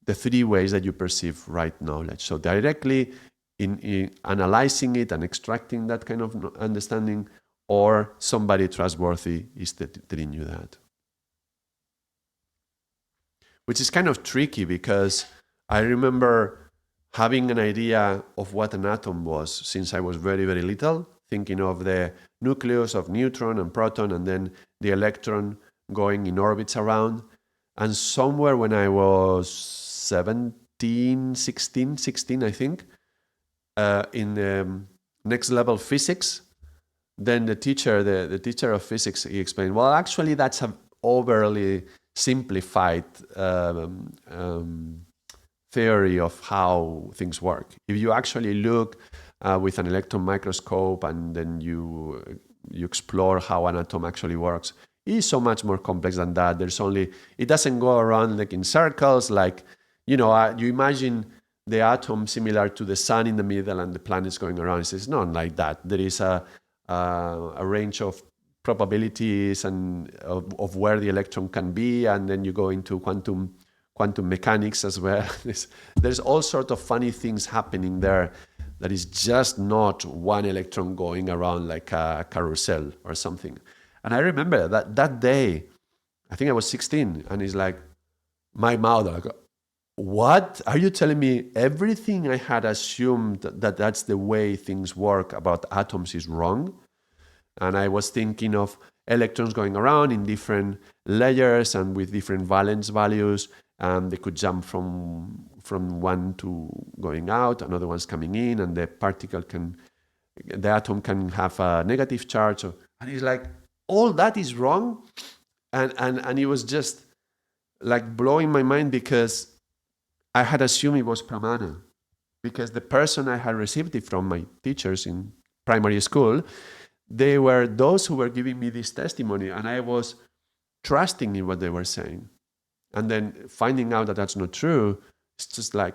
the three ways that you perceive right knowledge. So directly in analyzing it and extracting that kind of understanding, or somebody trustworthy is telling you that. Which is kind of tricky, because I remember having an idea of what an atom was since I was very, very little, thinking of the nucleus of neutron and proton, and then the electron going in orbits around. And somewhere when I was 16, I think, in the next level physics, then the teacher of physics, he explained, well, actually that's an overly simplified theory of how things work. If you actually look with an electron microscope, and then you explore how an atom actually works, it's so much more complex than that. It doesn't go around like in circles, like, you imagine the atom similar to the sun in the middle and the planets going around. He says, not like that. There is a range of probabilities and of where the electron can be, and then you go into quantum mechanics as well. There's all sorts of funny things happening there that is just not one electron going around like a carousel or something. And I remember that day, I think I was 16, and it's like, my mouth, like, what? Are you telling me everything I had assumed that that's the way things work about atoms is wrong? And I was thinking of electrons going around in different layers and with different valence values. They could jump from one to going out, another one's coming in, and the atom can have a negative charge. And it's like, all that is wrong. And it was just like blowing my mind, because I had assumed it was pramana. Because the person I had received it from, my teachers in primary school, they were those who were giving me this testimony, and I was trusting in what they were saying. And then finding out that that's not true, it's just like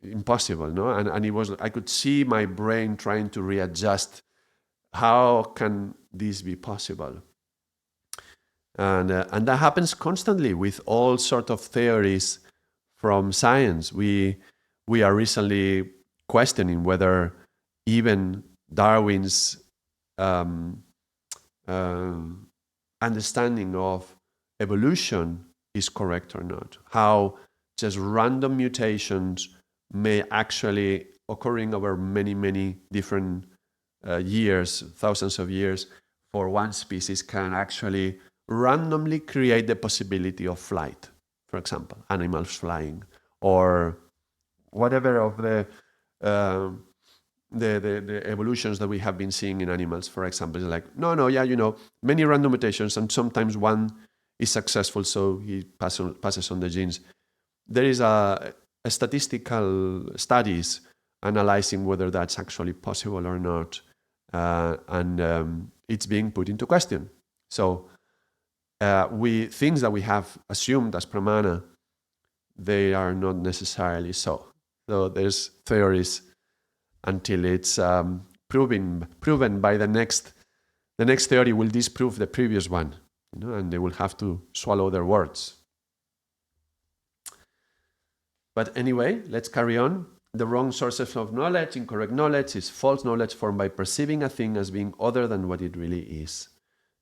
impossible, no? And it was, I could see my brain trying to readjust. How can this be possible? And that happens constantly with all sorts of theories from science. We are recently questioning whether even Darwin's understanding of evolution is correct or not. How just random mutations may actually, occurring over many, many different years, thousands of years, for one species can actually randomly create the possibility of flight, for example, animals flying, or whatever of the evolutions that we have been seeing in animals, for example. It's like, many random mutations, and sometimes one is successful, so he passes on the genes. There is a statistical studies analyzing whether that's actually possible or not, and it's being put into question. So things that we have assumed as pramana, they are not necessarily so. So there's theories until it's proven by the next theory will disprove the previous one, and they will have to swallow their words. But anyway, let's carry on. The wrong sources of knowledge, incorrect knowledge, is false knowledge formed by perceiving a thing as being other than what it really is.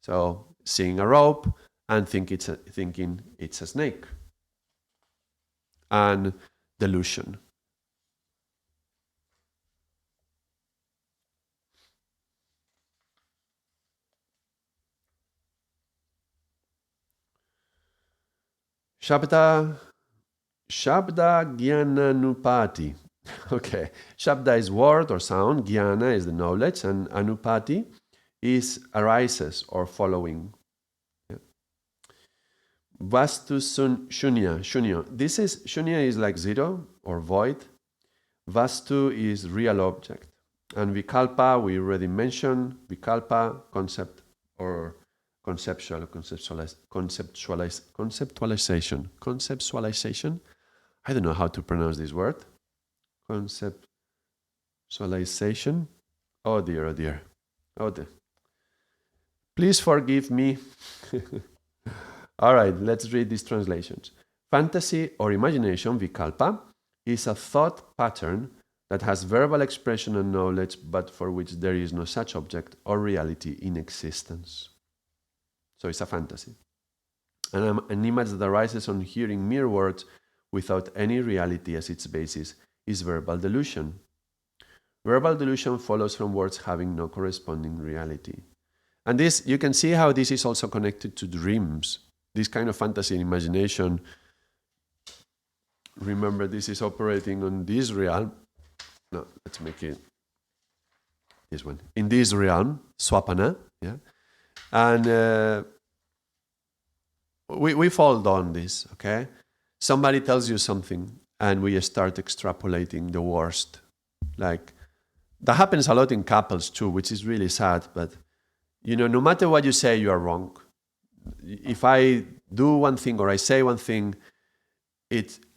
So seeing a rope and thinking it's a snake. And delusion. Shabda Jnananupati. Okay. Shabda is word or sound, Jnana is the knowledge, and Anupati is arises or following. Yeah. Vastu Shunya. Shunya is like zero or void. Vastu is real object. And Vikalpa, we already mentioned, Vikalpa, concept or conceptualization. I don't know how to pronounce this word. Conceptualization. Oh dear. Please forgive me. All right, let's read these translations. Fantasy or imagination, Vikalpa, is a thought pattern that has verbal expression and knowledge, but for which there is no such object or reality in existence. So it's a fantasy. And an image that arises on hearing mere words without any reality as its basis is verbal delusion. Verbal delusion follows from words having no corresponding reality. And this, you can see how this is also connected to dreams. This kind of fantasy and imagination, remember, this is operating on this realm. No, let's make it this one. In this realm, swapana, yeah. And we fall down this, okay? Somebody tells you something and we start extrapolating the worst. Like, that happens a lot in couples too, which is really sad, but no matter what you say, you are wrong. If I do one thing or I say one thing,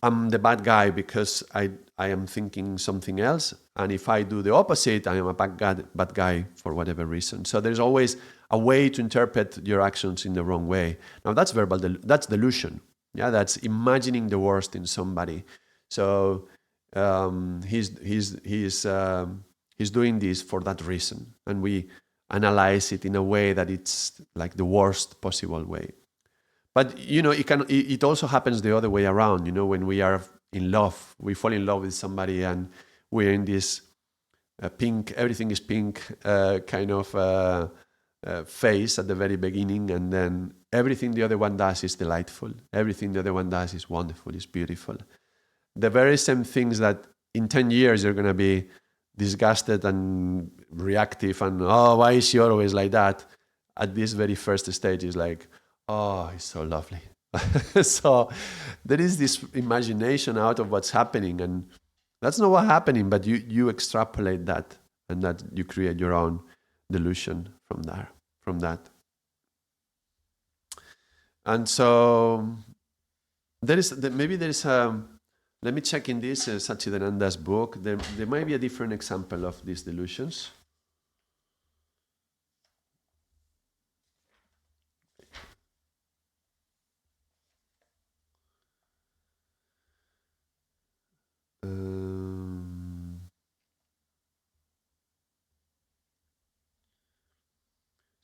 I'm the bad guy because I am thinking something else, and if I do the opposite, I am a bad guy for whatever reason. So there's always a way to interpret your actions in the wrong way. Now that's that's delusion. Yeah, that's imagining the worst in somebody. So he's doing this for that reason, and we analyze it in a way that it's like the worst possible way. But it also happens the other way around. When we are in love, we fall in love with somebody, and we're in this pink, everything is pink kind of phase at the very beginning, and then everything the other one does is delightful. Everything the other one does is wonderful, is beautiful. The very same things that in 10 years you're going to be disgusted and reactive and, oh, why is she always like that? At this very first stage is like, oh, it's so lovely. So there is this imagination out of what's happening, and that's not what's happening, but you extrapolate that, and that you create your own delusion from that. And so maybe there is a, let me check in this Satchidananda's book. There might be a different example of these delusions.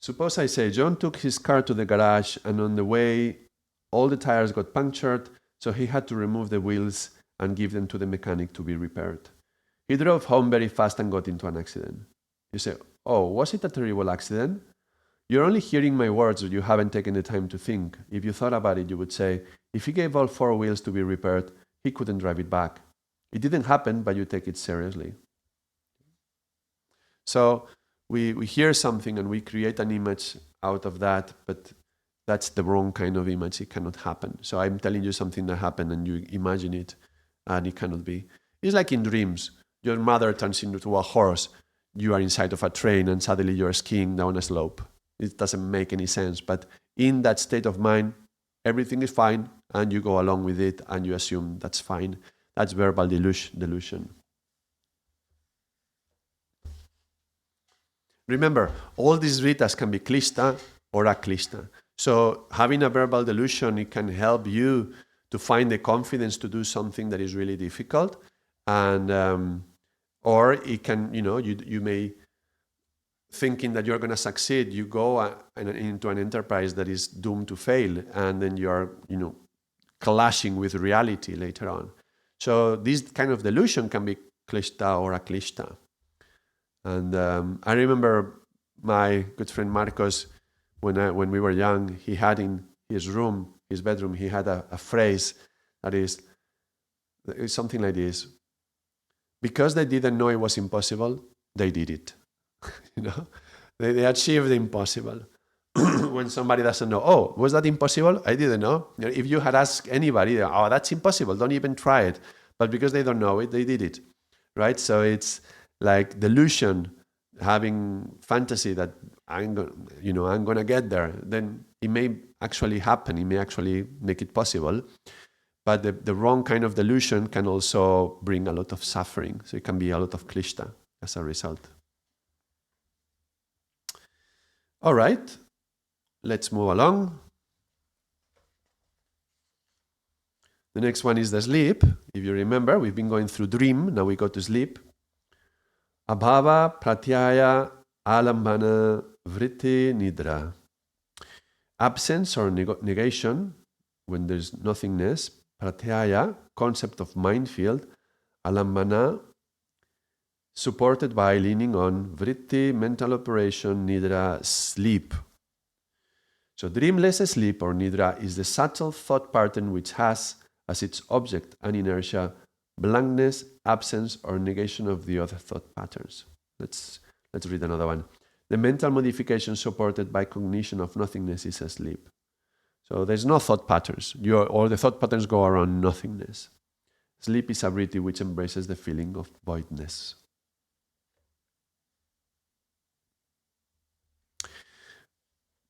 Suppose I say, John took his car to the garage, and on the way, all the tires got punctured, so he had to remove the wheels and give them to the mechanic to be repaired. He drove home very fast and got into an accident. You say, oh, was it a terrible accident? You're only hearing my words, but you haven't taken the time to think. If you thought about it, you would say, if he gave all 4 wheels to be repaired, he couldn't drive it back. It didn't happen, but you take it seriously. So we hear something and we create an image out of that, but that's the wrong kind of image. It cannot happen. So I'm telling you something that happened and you imagine it, and it cannot be. It's like in dreams. Your mother turns into a horse. You are inside of a train and suddenly you're skiing down a slope. It doesn't make any sense. But in that state of mind, everything is fine and you go along with it and you assume that's fine. That's verbal delusion. Remember, all these ritas can be klishta or aklishta. So having a verbal delusion, it can help you to find the confidence to do something that is really difficult. And or it can, you may, thinking that you're going to succeed, you go into an enterprise that is doomed to fail, and then you are, clashing with reality later on. So this kind of delusion can be klishta or aklishta. And I remember my good friend Marcos, when we were young, he had in his bedroom, he had a phrase that is something like this: because they didn't know it was impossible, they did it. They achieved the impossible. When somebody doesn't know, oh, was that impossible? I didn't know. If you had asked anybody, oh, that's impossible, don't even try it. But because they don't know it, they did it, right? So it's like delusion, having fantasy that I'm gonna get there. Then it may actually happen. It may actually make it possible. But the wrong kind of delusion can also bring a lot of suffering. So it can be a lot of klishta as a result. All right, let's move along. The next one is the sleep. If you remember, we've been going through dream. Now we go to sleep. Abhava, pratyaya, alambana, vritti, nidra. Absence or negation, when there's nothingness. Pratyaya, concept of mind field. Alambana, supported by leaning on. Vritti, mental operation. Nidra, sleep. So dreamless sleep or nidra is the subtle thought pattern which has as its object an inertia, blankness, absence, or negation of the other thought patterns. Let's read another one. The mental modification supported by cognition of nothingness is asleep. So there's no thought patterns. All the thought patterns go around nothingness. Sleep is a vritti which embraces the feeling of voidness.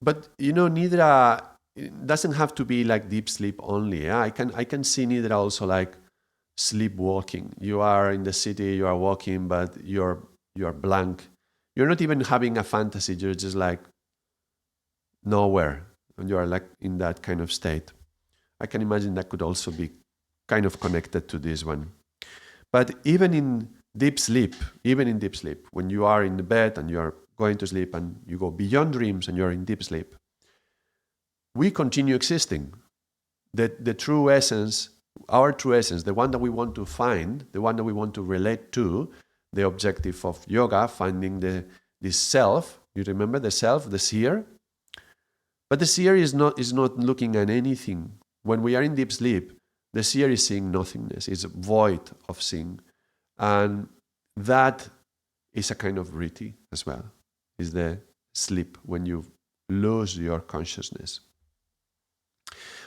But nidra it doesn't have to be like deep sleep only. Yeah? I can see Nidra also like sleepwalking. You are in the city, you are walking, but you're blank. You're not even having a fantasy. You're just like nowhere, and you are like in that kind of state. I can imagine that could also be kind of connected to this one. But even in deep sleep, when you are in the bed and you are going to sleep and you go beyond dreams and you're in deep sleep, we continue existing. The true essence, our true essence, the one that we want to find, the one that we want to relate to, the objective of yoga, finding this self. You remember the self, the seer? But the seer is not looking at anything. When we are in deep sleep, the seer is seeing nothingness, is void of seeing. And that is a kind of vritti as well, is the sleep, when you lose your consciousness.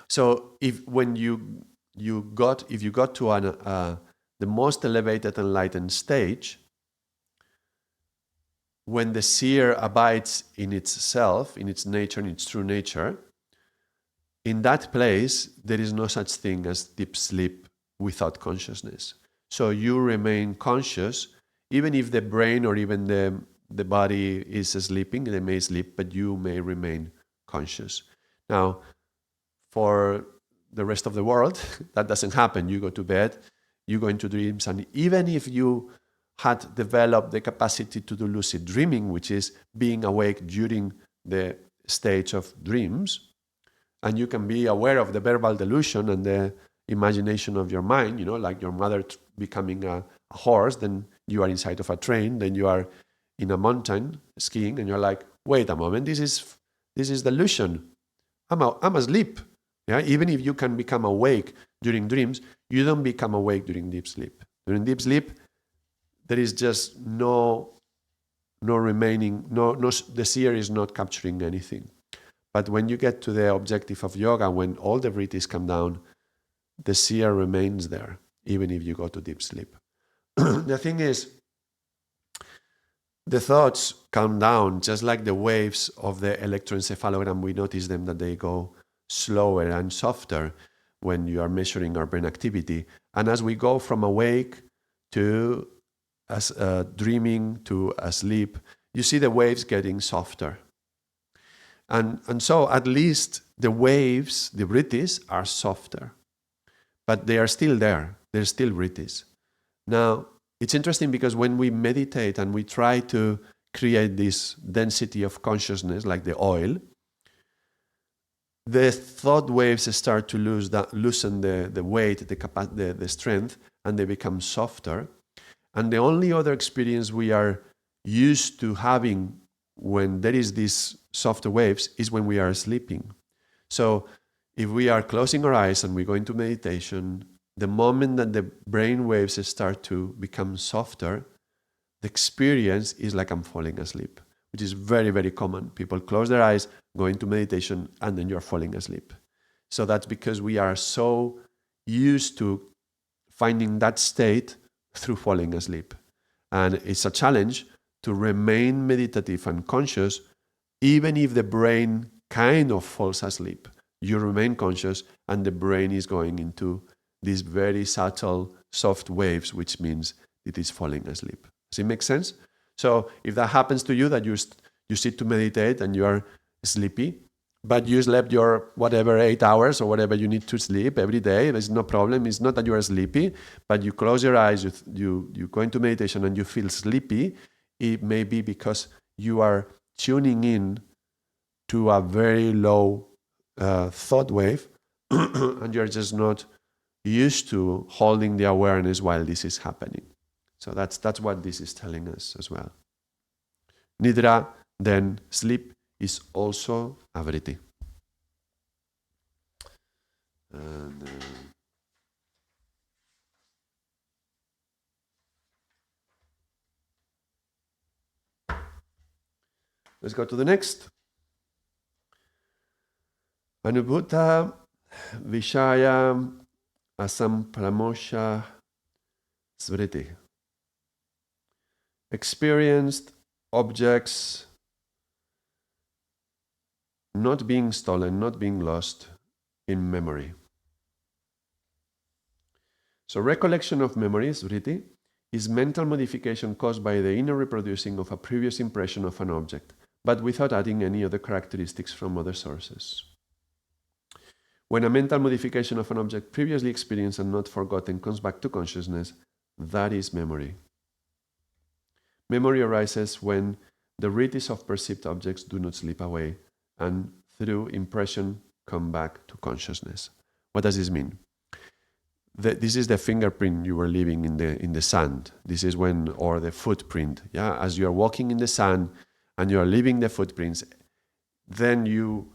So if you got to the most elevated enlightened stage, when the seer abides in itself, in its nature, in its true nature, in that place, there is no such thing as deep sleep without consciousness. So you remain conscious, even if the brain or even the body is sleeping, they may sleep, but you may remain conscious. Now, for the rest of the world, that doesn't happen. You go to bed, you go into dreams, and even if you had developed the capacity to do lucid dreaming, which is being awake during the stage of dreams, and you can be aware of the verbal delusion and the imagination of your mind, like your mother becoming a horse, then you are inside of a train, then you are in a mountain skiing, and you're like, wait a moment, this is delusion. I'm asleep. Yeah? Even if you can become awake during dreams, you don't become awake during deep sleep. During deep sleep, there is just no remaining, the seer is not capturing anything. But when you get to the objective of yoga, when all the vrittis come down, the seer remains there, even if you go to deep sleep. The thing is, the thoughts come down just like the waves of the electroencephalogram. We notice them that they go slower and softer when you are measuring our brain activity. And as we go from awake to dreaming to asleep, you see the waves getting softer. And so at least the waves, the vrittis, are softer. But they are still there. They're still vrittis. Now, it's interesting because when we meditate and we try to create this density of consciousness, like the oil, the thought waves start to loosen the weight, the strength, and they become softer. And the only other experience we are used to having when there is these softer waves is when we are sleeping. So if we are closing our eyes and we go into meditation, the moment that the brain waves start to become softer, the experience is like I'm falling asleep, which is very, very common. People close their eyes, go into meditation, and then you're falling asleep. So that's because we are so used to finding that state through falling asleep. And it's a challenge to remain meditative and conscious, even if the brain kind of falls asleep. You remain conscious, and the brain is going into these very subtle, soft waves, which means it is falling asleep. Does it make sense? So if that happens to you, that you sit to meditate and you are sleepy, but you slept your 8 hours or whatever you need to sleep every day, there's no problem. It's not that you are sleepy, but you close your eyes, you go into meditation and you feel sleepy. It may be because you are tuning in to a very low thought wave and you're just not used to holding the awareness while this is happening. So that's what this is telling us as well. Nidra, then sleep, is also a vritti. And, let's go to the next. Anubhuta Vishaya Asampramosha Smriti. Experienced objects not being stolen, not being lost in memory. So recollection of memories, vritti, is mental modification caused by the inner reproducing of a previous impression of an object, but without adding any other characteristics from other sources. When a mental modification of an object previously experienced and not forgotten comes back to consciousness, that is memory. Memory arises when the vrittis of perceived objects do not slip away and through impression come back to consciousness. What does this mean? This is the fingerprint you were leaving in the sand. This is when, or the footprint. Yeah, as you are walking in the sand and you are leaving the footprints, then you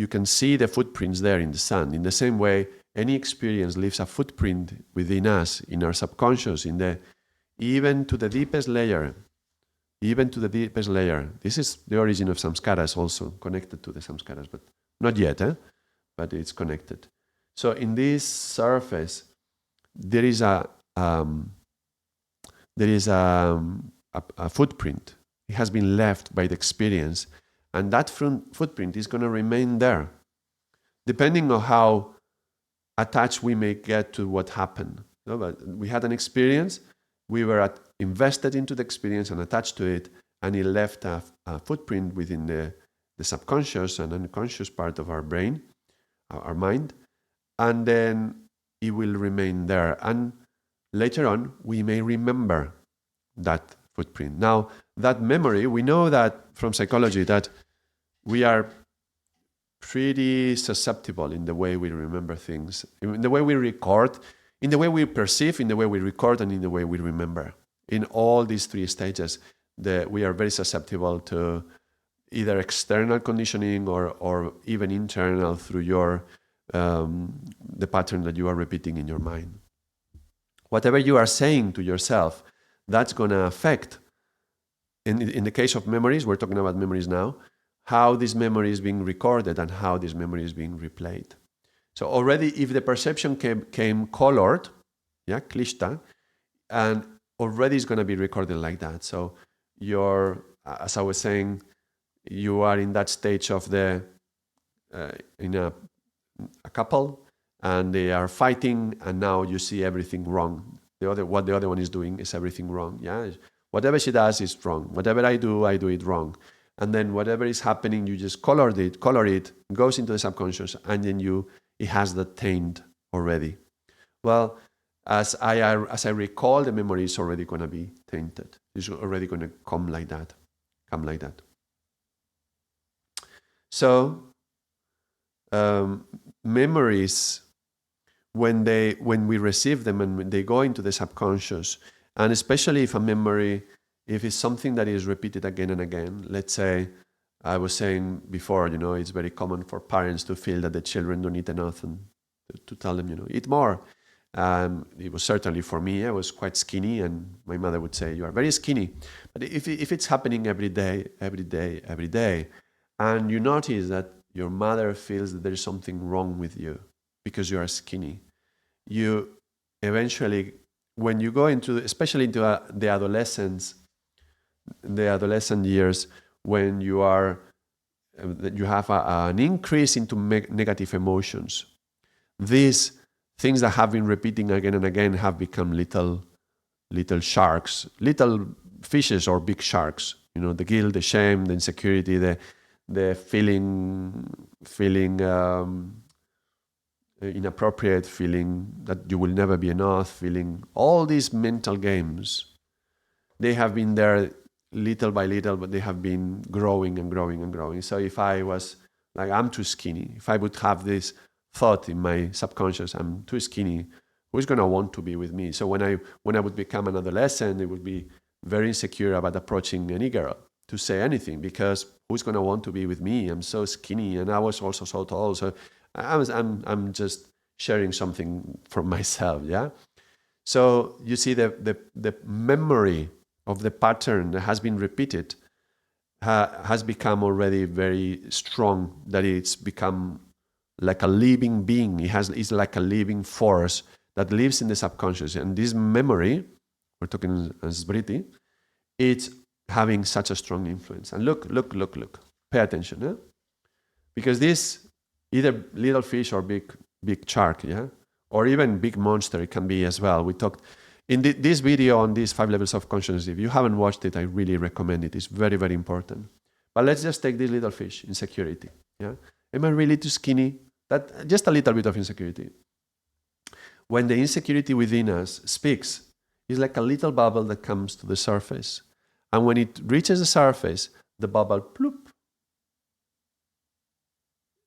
can see the footprints there in the sand. In the same way, any experience leaves a footprint within us, in our subconscious, even to the deepest layer. Even to the deepest layer. This is the origin of samskaras, also connected to the samskaras, but not yet, but it's connected. So in this surface, there is a footprint. It has been left by the experience, and that footprint is going to remain there, depending on how attached we may get to what happened. But we had an experience, we were invested into the experience and attached to it, and it left a footprint within the subconscious and unconscious part of our brain, our mind, and then it will remain there. And later on, we may remember that footprint. Now, that memory, we know that from psychology that we are pretty susceptible in the way we remember things, in the way we record, in the way we perceive, in the way we record, and in the way we remember. In all these three stages, we are very susceptible to either external conditioning or even internal through the pattern that you are repeating in your mind. Whatever you are saying to yourself, that's going to affect, in the case of memories, we're talking about memories now, how this memory is being recorded and how this memory is being replayed. So already if the perception came colored, klishta, and already it's going to be recorded like that. So as I was saying, you are in that stage of in a couple, and they are fighting, and now you see everything wrong. What the other one is doing is everything wrong. Yeah, whatever she does is wrong. Whatever I do it wrong. And then whatever is happening, you just color it, goes into the subconscious, and then it has the taint already. Well, as I recall, the memory is already going to be tainted. It's already going to come like that. So memories, when we receive them and when they go into the subconscious, and especially if it's something that is repeated again and again. Let's say, I was saying before, it's very common for parents to feel that the children don't eat enough and to tell them, eat more. It was certainly for me, I was quite skinny, and my mother would say, you are very skinny. But if it's happening every day, and you notice that your mother feels that there is something wrong with you because you are skinny, you eventually, when you go especially into the adolescent years, when you have an increase into negative emotions, these things that have been repeating again and again have become little sharks, little fishes or big sharks. The guilt, the shame, the insecurity, the feeling inappropriate, feeling that you will never be enough, feeling all these mental games. They have been there little by little, but they have been growing and growing and growing. So if I was like, I'm too skinny, if I would have this thought in my subconscious, I'm too skinny, who's going to want to be with me? So when I would become an adolescent, it would be very insecure about approaching any girl to say anything, because who's going to want to be with me? I'm so skinny, and I was also so tall. So I'm just sharing something from myself, yeah? So you see the memory of the pattern that has been repeated has become already very strong, that it's become like a living being. It's like a living force that lives in the subconscious. And this memory, we're talking as Smriti, it's having such a strong influence. And look. Pay attention. Because this, either little fish or big shark, yeah, or even big monster, it can be as well. We talked in this video on these 5 levels of consciousness. If you haven't watched it, I really recommend it. It's very, very important. But let's just take this little fish, insecurity. Yeah, am I really too skinny? That just a little bit of insecurity. When the insecurity within us speaks, it's like a little bubble that comes to the surface. And when it reaches the surface, the bubble, ploop,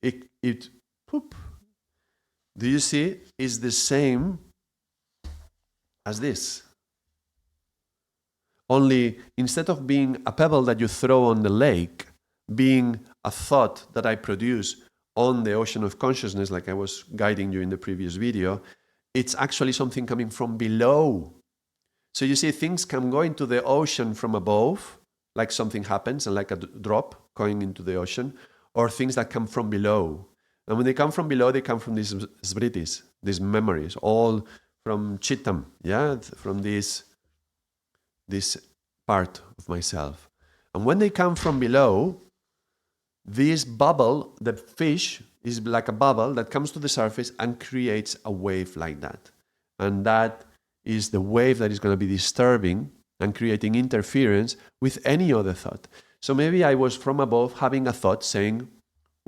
it poop. Do you see? It's the same as this. Only instead of being a pebble that you throw on the lake, being a thought that I produce on the ocean of consciousness, like I was guiding you in the previous video, it's actually something coming from below. So you see, things can go into the ocean from above, like something happens, and like a drop going into the ocean, or things that come from below. And when they come from below, they come from these smritis, these memories, all from chittam, yeah, from this part of myself. And when they come from below, this bubble, the fish, is like a bubble that comes to the surface and creates a wave like that. And that is the wave that is going to be disturbing and creating interference with any other thought. So maybe I was from above having a thought saying,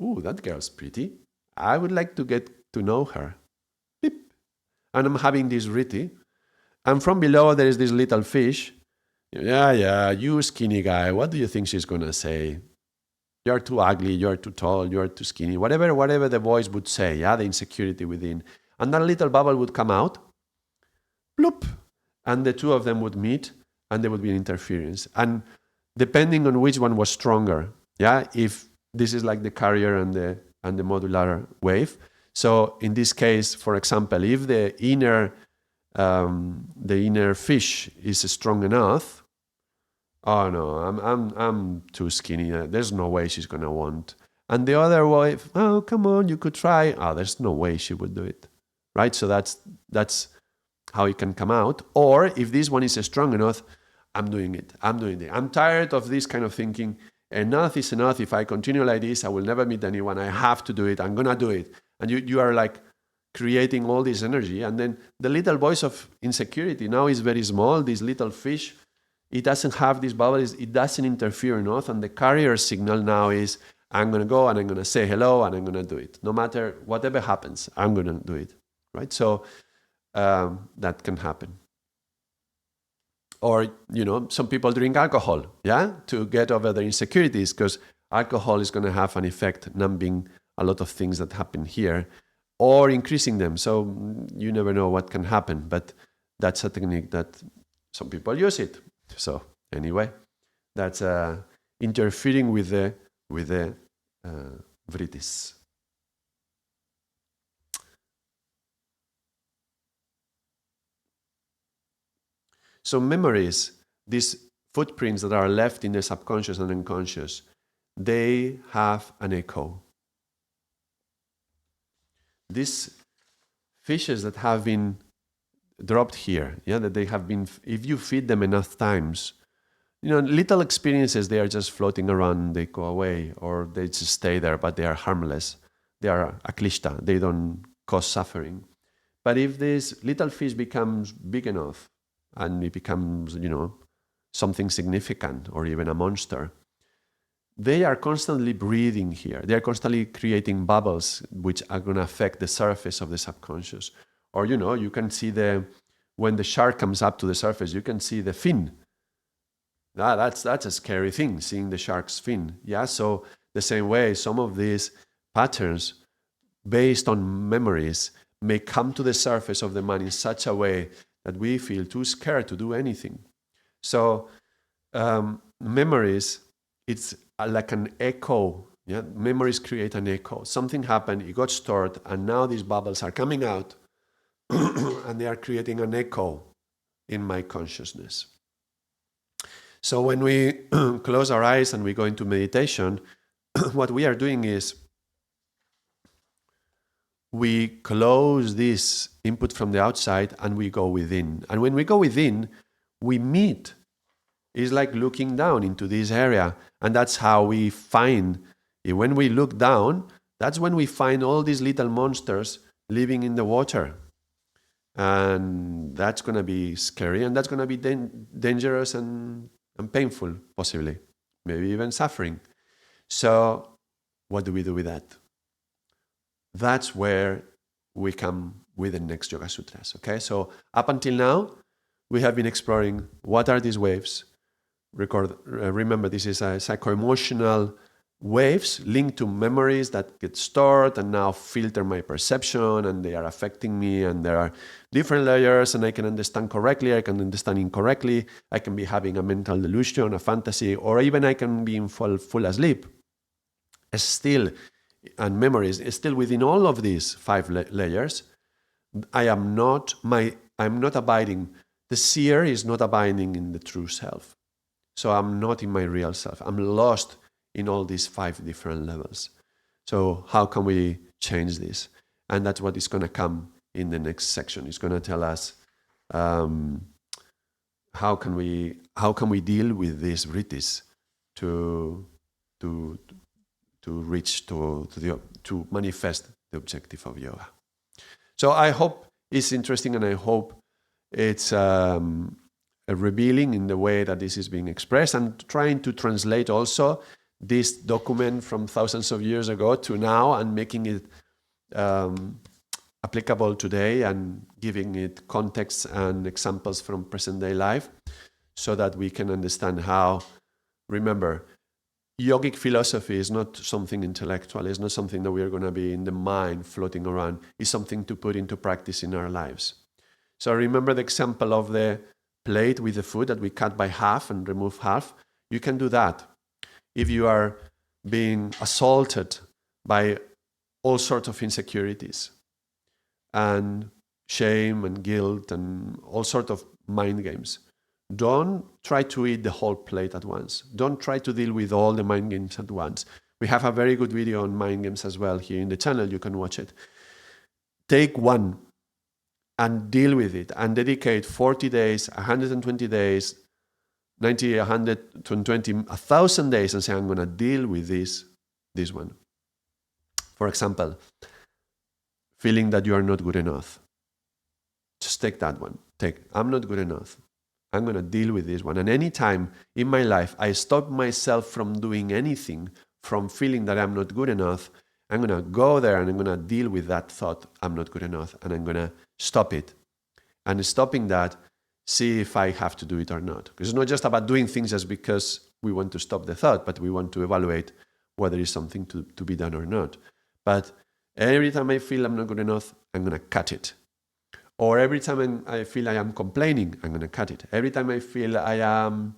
ooh, that girl's pretty. I would like to get to know her. Beep. And I'm having this riti. And from below, there is this little fish. Yeah, you skinny guy. What do you think she's going to say? You're too ugly, you're too tall, you're too skinny. Whatever the voice would say, yeah, the insecurity within. And that little bubble would come out, bloop, and the two of them would meet, and there would be an interference. And depending on which one was stronger, yeah, if this is like the carrier and the modular wave. So in this case, for example, if the inner fish is strong enough, oh no, I'm too skinny. There's no way she's gonna want. And the other wave, oh come on, you could try. Oh, there's no way she would do it, right? So that's how it can come out. Or if this one is strong enough, I'm doing it. I'm tired of this kind of thinking. Enough is enough. If I continue like this, I will never meet anyone. I have to do it. I'm gonna do it. And you are like creating all this energy. And then the little voice of insecurity now is very small. This little fish, it doesn't have these bubbles. It doesn't interfere enough. And the carrier signal now is, I'm gonna go and I'm gonna say hello and I'm gonna do it. No matter whatever happens, I'm gonna do it, right? So that can happen. Or, some people drink alcohol, yeah, to get over their insecurities, because alcohol is going to have an effect, numbing a lot of things that happen here, or increasing them. So you never know what can happen, but that's a technique that some people use it. So anyway, that's interfering with the vrittis. So memories, these footprints that are left in the subconscious and unconscious, they have an echo. These fishes that have been dropped here, yeah, that they have been, if you feed them enough times, little experiences, they are just floating around, they go away, or they just stay there, but they are harmless. They are aklishta, they don't cause suffering. But if this little fish becomes big enough, and it becomes, something significant or even a monster, they are constantly breathing here. They are constantly creating bubbles which are going to affect the surface of the subconscious. Or, you can see when the shark comes up to the surface, you can see the fin. That's a scary thing, seeing the shark's fin. Yeah, so the same way, some of these patterns based on memories may come to the surface of the mind in such a way that we feel too scared to do anything. So memories, it's like an echo. Yeah? Memories create an echo. Something happened, it got stored, and now these bubbles are coming out and they are creating an echo in my consciousness. So when we close our eyes and we go into meditation, what we are doing is we close this input from the outside and we go within. And when we go within, we meet. It's like looking down into this area. And that's how we find, When we look down, that's when we find all these little monsters living in the water. And that's going to be scary, and that's going to be dangerous and painful, possibly, maybe even suffering. So what do we do with that? That's where we come with the next Yoga Sutras. Okay, so up until now, we have been exploring what are these waves. Remember, this is a psycho-emotional waves linked to memories that get stored and now filter my perception, and they are affecting me, and there are different layers, and I can understand correctly, I can understand incorrectly, I can be having a mental delusion, a fantasy, or even I can be in full asleep. Still, and memories, still within all of these 5 layers, I'm not abiding. The seer is not abiding in the true self. So I'm not in my real self. I'm lost in all these 5 different levels. So how can we change this? And that's what is going to come in the next section. It's going to tell us how can we deal with these vrittis to reach to manifest the objective of yoga. So I hope it's interesting, and I hope it's revealing in the way that this is being expressed, and trying to translate also this document from thousands of years ago to now, and making it applicable today, and giving it context and examples from present day life, so that we can understand how, remember, yogic philosophy is not something intellectual. It's not something that we are going to be in the mind floating around. It's something to put into practice in our lives. So remember the example of the plate with the food that we cut by half and remove half. You can do that. If you are being assaulted by all sorts of insecurities and shame and guilt and all sorts of mind games, don't try to eat the whole plate at once. Don't try to deal with all the mind games at once. We have a very good video on mind games as well here in the channel. You can watch it. Take one and deal with it, and dedicate 40 days, 120 days, 90, 120, 1,000 days, and say, I'm going to deal with this one. For example, feeling that you are not good enough. Just take that one. I'm not good enough. I'm going to deal with this one. And anytime in my life I stop myself from doing anything, from feeling that I'm not good enough, I'm going to go there and I'm going to deal with that thought, I'm not good enough, and I'm going to stop it. And stopping that, see if I have to do it or not. Because it's not just about doing things just because we want to stop the thought, but we want to evaluate whether there is something to be done or not. But every time I feel I'm not good enough, I'm going to cut it. Or every time I feel I am complaining, I'm going to cut it. Every time I feel I am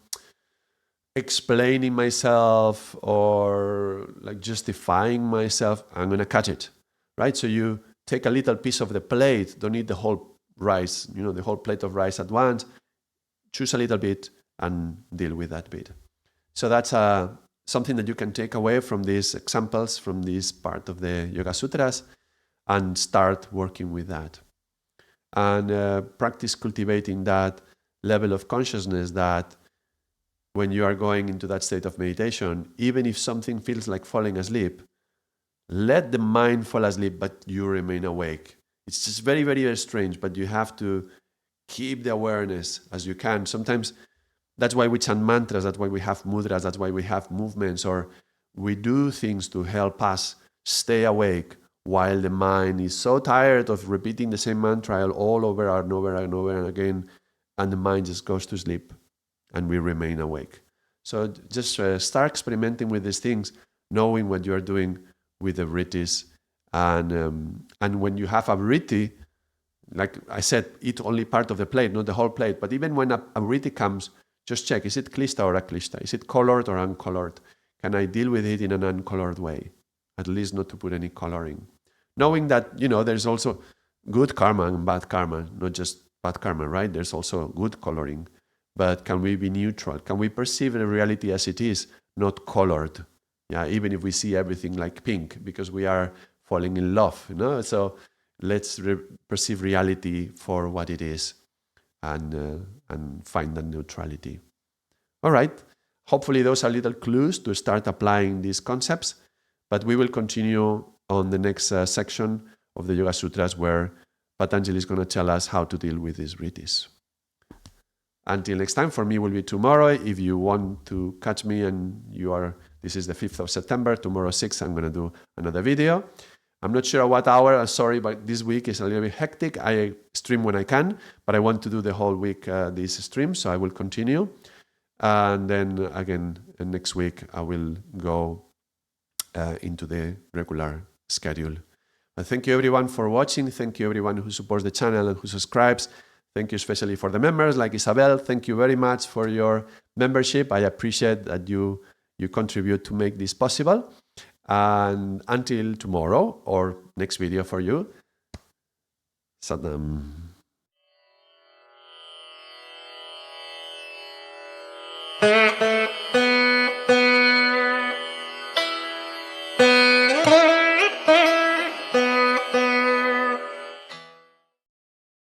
explaining myself or like justifying myself, I'm going to cut it, right? So you take a little piece of the plate, don't eat the whole rice, the whole plate of rice at once, choose a little bit and deal with that bit. So that's something that you can take away from these examples, from this part of the Yoga Sutras, and start working with that. And practice cultivating that level of consciousness that when you are going into that state of meditation, even if something feels like falling asleep, let the mind fall asleep, but you remain awake. It's just very, very, very strange, but you have to keep the awareness as you can. Sometimes that's why we chant mantras, that's why we have mudras, that's why we have movements, or we do things to help us stay awake while the mind is so tired of repeating the same mantra all over and over and over and again, and the mind just goes to sleep and we remain awake. So just start experimenting with these things, knowing what you are doing with the vrittis. And when you have a vritti, like I said, eat only part of the plate, not the whole plate. But even when a vritti comes, just check, is it klishta or aklishta? Is it colored or uncolored? Can I deal with it in an uncolored way? At least not to put any coloring. Knowing that, there's also good karma and bad karma, not just bad karma, right? There's also good coloring. But can we be neutral? Can we perceive the reality as it is, not colored? Yeah, even if we see everything like pink, because we are falling in love, So let's perceive reality for what it is, and find that neutrality. All right. Hopefully those are little clues to start applying these concepts. But we will continue on the next section of the Yoga Sutras, where Patanjali is going to tell us how to deal with these vrittis. Until next time, for me will be tomorrow. If you want to catch me and this is the 5th of September, tomorrow 6th, I'm going to do another video. I'm not sure what hour, sorry, but this week is a little bit hectic. I stream when I can, but I want to do the whole week this stream, so I will continue. And then again, next week, I will go into the regular schedule. Thank you everyone for watching. Thank you everyone who supports the channel and who subscribes. Thank you especially for the members like Isabel. Thank you very much for your membership. I appreciate that you contribute to make this possible. And until tomorrow or next video for you, Sadam.